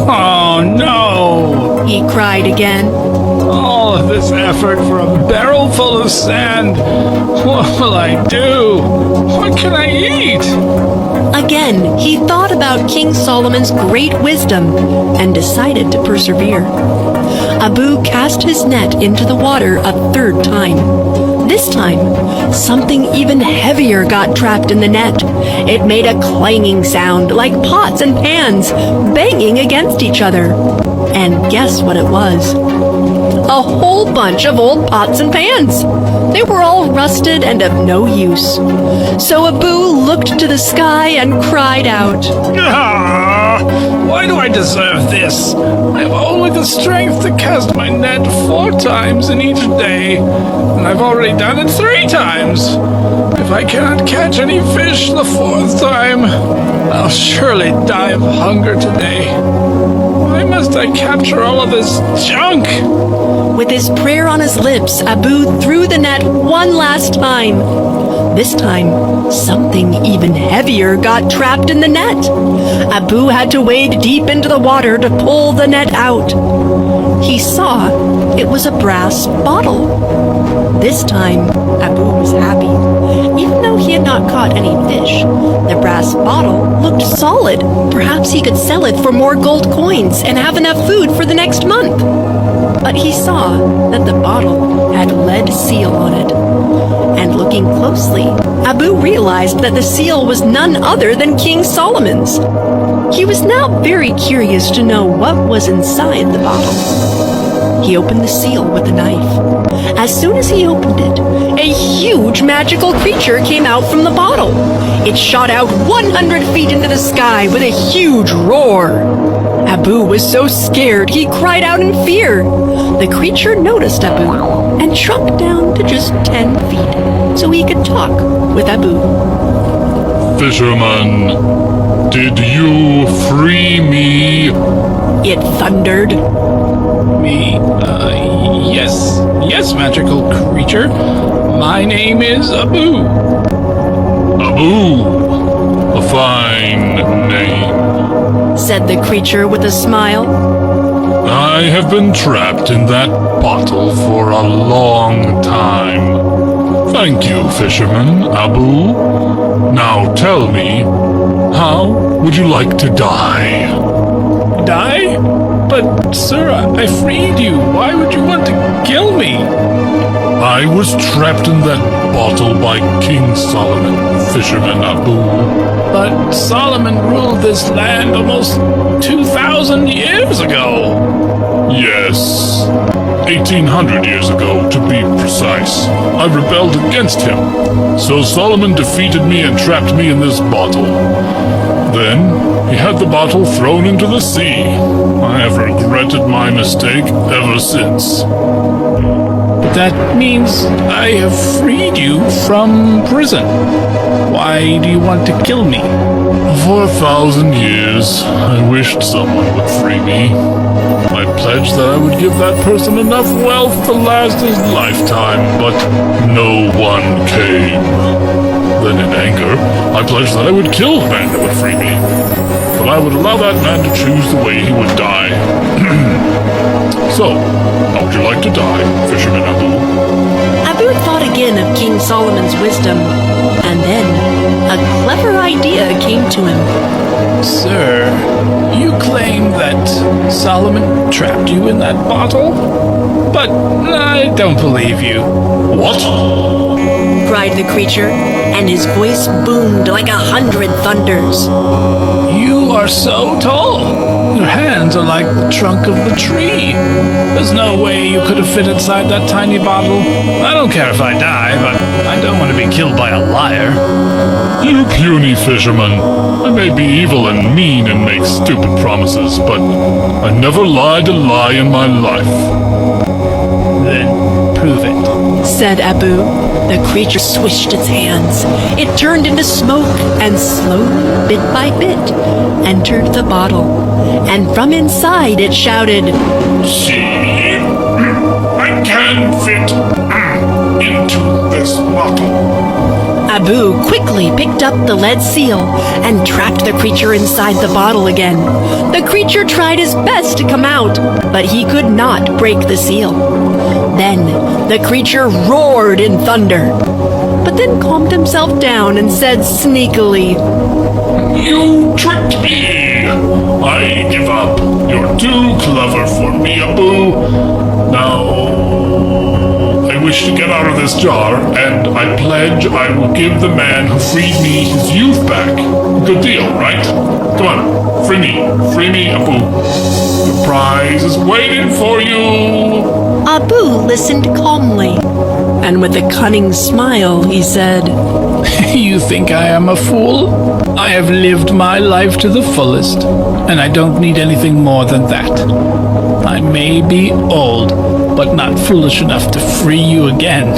Oh no! He cried again. All of this effort for a barrel full of sand. What will I do? What can I eat? Again, he thought about King Solomon's great wisdom and decided to persevere. Abu cast his net into the water a third time. This time, something even heavier got trapped in the net. It made a clanging sound like pots and pans banging against each other. And guess what it was? A whole bunch of old pots and pans. They were all rusted and of no use. So Abu looked to the sky and cried out, Ah, why do I deserve this? I have only the strength to cast my net 4 times in each day, and I've already done it 3 times. If I cannot catch any fish the 4th time, I'll surely die of hunger today. Why must I capture all of this junk? With his prayer on his lips, Abu threw the net one last time. This time, something even heavier got trapped in the net. Abu had to wade deep into the water to pull the net out. He saw it was a brass bottle. This time, Abu was happy. Even though he had not caught any fish, the brass bottle looked solid. Perhaps he could sell it for more gold coins and have enough food for the next month. But he saw that the bottle had lead seal on it. And looking closely, Abu realized that the seal was none other than King Solomon's. He was now very curious to know what was inside the bottle. He opened the seal with a knife. As soon as he opened it, a huge magical creature came out from the bottle. It shot out 100 feet into the sky with a huge roar. Abu was so scared he cried out in fear. The creature noticed Abu and shrunk down to just 10 feet so he could talk with Abu. Fisherman, did you free me? It thundered. Me? Yes, magical creature. My name is Abu. Abu, a fine name. Said the creature with a smile. I have been trapped in that bottle for a long time. Thank you, fisherman Abu. Now tell me, how would you like to die? Die? But, sir, I freed you. Why would you want to kill me? I was trapped in that bottle by King Solomon, fisherman Abu. But Solomon ruled this land almost 2,000 years ago. Yes, 1,800 years ago, to be precise. I rebelled against him. So Solomon defeated me and trapped me in this bottle. Then he had the bottle thrown into the sea. I have regretted my mistake ever since. But that means I have freed you from prison. Why do you want to kill me? For 1,000 years, I wished someone would free me. I pledged that I would give that person enough wealth to last his lifetime, but no one came. Then in anger, I pledged that I would kill the man that would free me. But I would allow that man to choose the way he would die. So, how would you like to die, Fisherman Abu? Abu thought again of King Solomon's wisdom, and then a clever idea came to him. Sir, you claim that Solomon trapped you in that bottle? But I don't believe you. What? Cried the creature, and his voice boomed like 100 thunders. You are so tall. Your hands are like the trunk of the tree. There's no way you could have fit inside that tiny bottle. I don't care if I die, but I don't want to be killed by a liar. You puny fisherman. I may be evil and mean and make stupid promises, but I never lied a lie in my life. Then prove it, said Abu. The creature swished its hands. It turned into smoke and slowly, bit by bit, entered the bottle. And from inside it shouted, See? I can fit into this bottle. Abu quickly picked up the lead seal and trapped the creature inside the bottle again. The creature tried his best to come out, but he could not break the seal. Then the creature roared in thunder, but then calmed himself down and said sneakily, You tricked me! I give up. You're too clever for me, Abu. Now, I wish to get out of this jar, and I pledge I will give the man who freed me his youth back. Good deal, right? Come on, free me, Abu. The prize is waiting for you. Abu listened calmly, and with a cunning smile he said, You think I am a fool? I have lived my life to the fullest, and I don't need anything more than that. I may be old, but not foolish enough to free you again.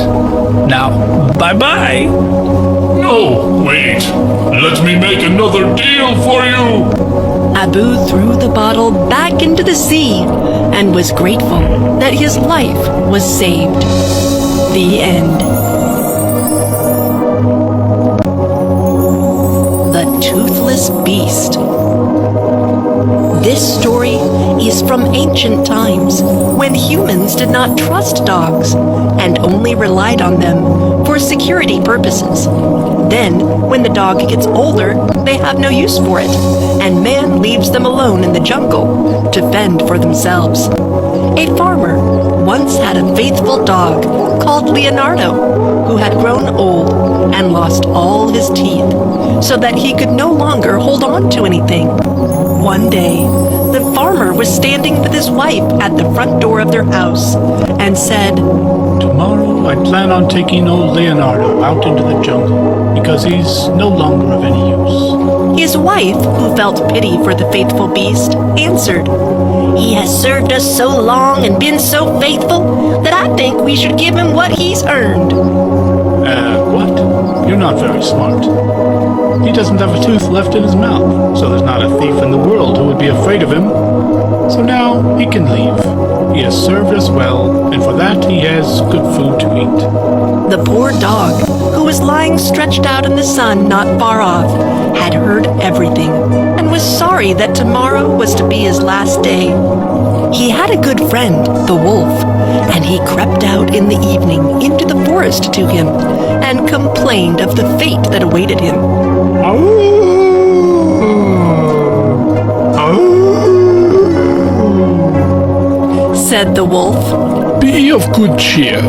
Now, bye-bye. No, wait. Let me make another deal for you. Abu threw the bottle back into the sea and was grateful that his life was saved. The end. The Toothless Beast. This story is from ancient times when humans did not trust dogs and only relied on them for security purposes. Then, when the dog gets older, they have no use for it, and man leaves them alone in the jungle to fend for themselves. A farmer once had a faithful dog called Leonardo, who had grown old and lost all his teeth, so that he could no longer hold on to anything. One day, the farmer was standing with his wife at the front door of their house and said, Tomorrow I plan on taking old Leonardo out into the jungle because he's no longer of any use. His wife, who felt pity for the faithful beast, answered, He has served us so long and been so faithful that I think we should give him what he's earned. What? You're not very smart. He doesn't have a tooth left in his mouth, so there's not a thief in the world who would be afraid of him. So now he can leave. He has served us well, and for that he has good food to eat. The poor dog, who was lying stretched out in the sun not far off, had heard everything and was sorry that tomorrow was to be his last day. He had a good friend, the wolf, and he crept out in the evening into the forest to him and complained of the fate that awaited him. Said the wolf, Be of good cheer.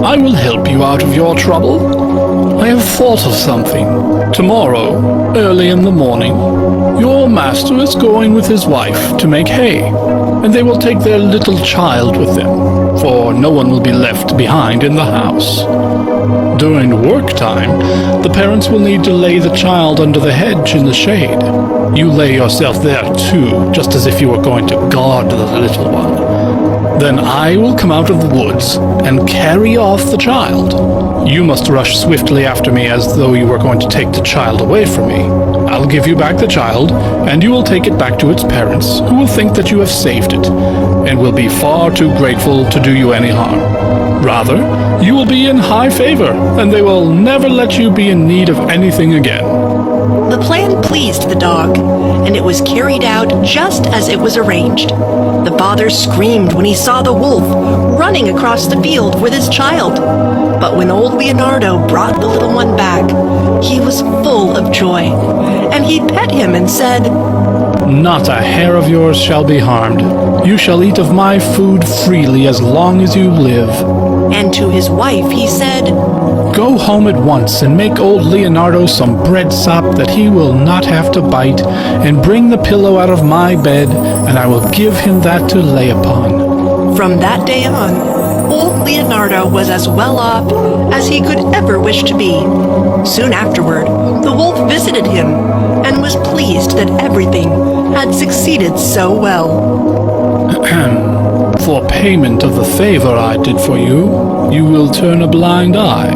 I will help you out of your trouble. I have thought of something. Tomorrow, early in the morning, your master is going with his wife to make hay, and they will take their little child with them, for no one will be left behind in the house. During work time, the parents will need to lay the child under the hedge in the shade. You lay yourself there too, just as if you were going to guard the little one. Then I will come out of the woods and carry off the child. You must rush swiftly after me as though you were going to take the child away from me. I'll give you back the child, and you will take it back to its parents, who will think that you have saved it, and will be far too grateful to do you any harm. Rather, you will be in high favor, and they will never let you be in need of anything again. The plan pleased the dog, and it was carried out just as it was arranged. The father screamed when he saw the wolf running across the field with his child. But when old Leonardo brought the little one back, he was full of joy, and he pet him and said, Not a hair of yours shall be harmed. You shall eat of my food freely as long as you live. And to his wife he said, Go home at once and make old Leonardo some bread sop that he will not have to bite, and bring the pillow out of my bed, and I will give him that to lay upon. From that day on, old Leonardo was as well off as he could ever wish to be. Soon afterward, the wolf visited him and was pleased that everything had succeeded so well. for payment of the favor I did for you, you will turn a blind eye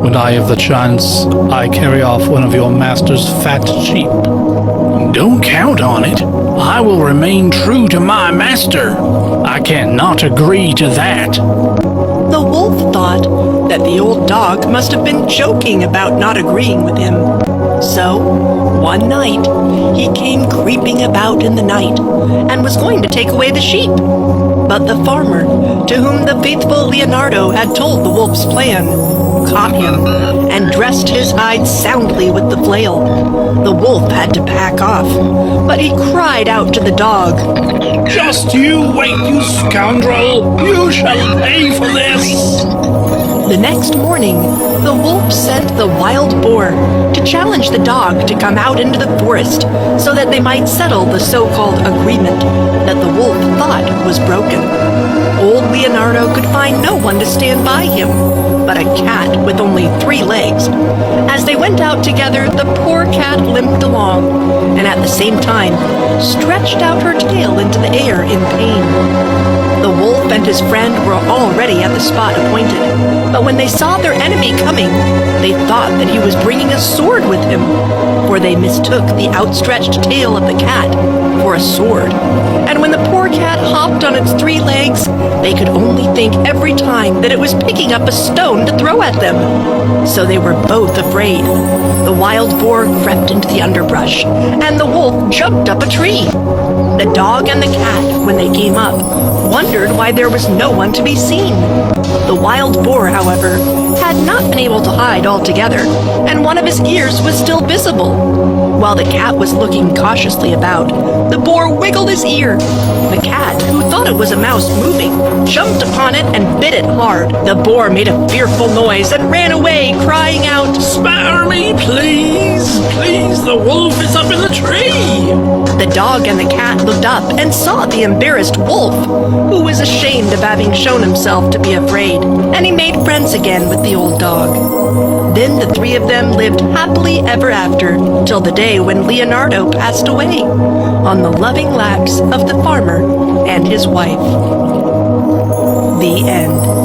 when I have the chance I carry off one of your master's fat sheep. Don't count on it. I will remain true to my master. I cannot agree to that. The wolf thought that the old dog must have been joking about not agreeing with him. So, one night, he came creeping about in the night and was going to take away the sheep. But the farmer, to whom the faithful Leonardo had told the wolf's plan, caught him and dressed his hide soundly with the flail. The wolf had to back off, but he cried out to the dog, Just you wait, you scoundrel! You shall pay for this! The next morning, the wolf sent the wild boar to challenge the dog to come out into the forest so that they might settle the so-called agreement that the wolf thought was broken. Old Leonardo could find no one to stand by him, but a cat with only 3 legs. As they went out together, the poor cat limped along, and at the same time stretched out her tail into the air in pain. The wolf and his friend were already at the spot appointed, but when they saw their enemy coming, they thought that he was bringing a sword with him, for they mistook the outstretched tail of the cat for a sword. And when the poor cat hopped on its 3 legs, they could only think every time that it was picking up a stone to throw at them. So they were both afraid. The wild boar crept into the underbrush, and the wolf jumped up a tree. The dog and the cat, when they came up, wondered why there was no one to be seen. The wild boar, however, had not been able to hide altogether, and one of his ears was still visible. While the cat was looking cautiously about, the boar wiggled his ear. The cat, who thought it was a mouse moving, jumped upon it and bit it hard. The boar made a fearful noise and ran away, crying out, Spare me, please! Please, the wolf is up in the tree! The dog and the cat looked up and saw the embarrassed wolf, who was ashamed of having shown himself to be afraid, and he made friends again with the old dog. Then the 3 of them lived happily ever after, till the day when Leonardo passed away, on the loving laps of the farmer and his wife. The end.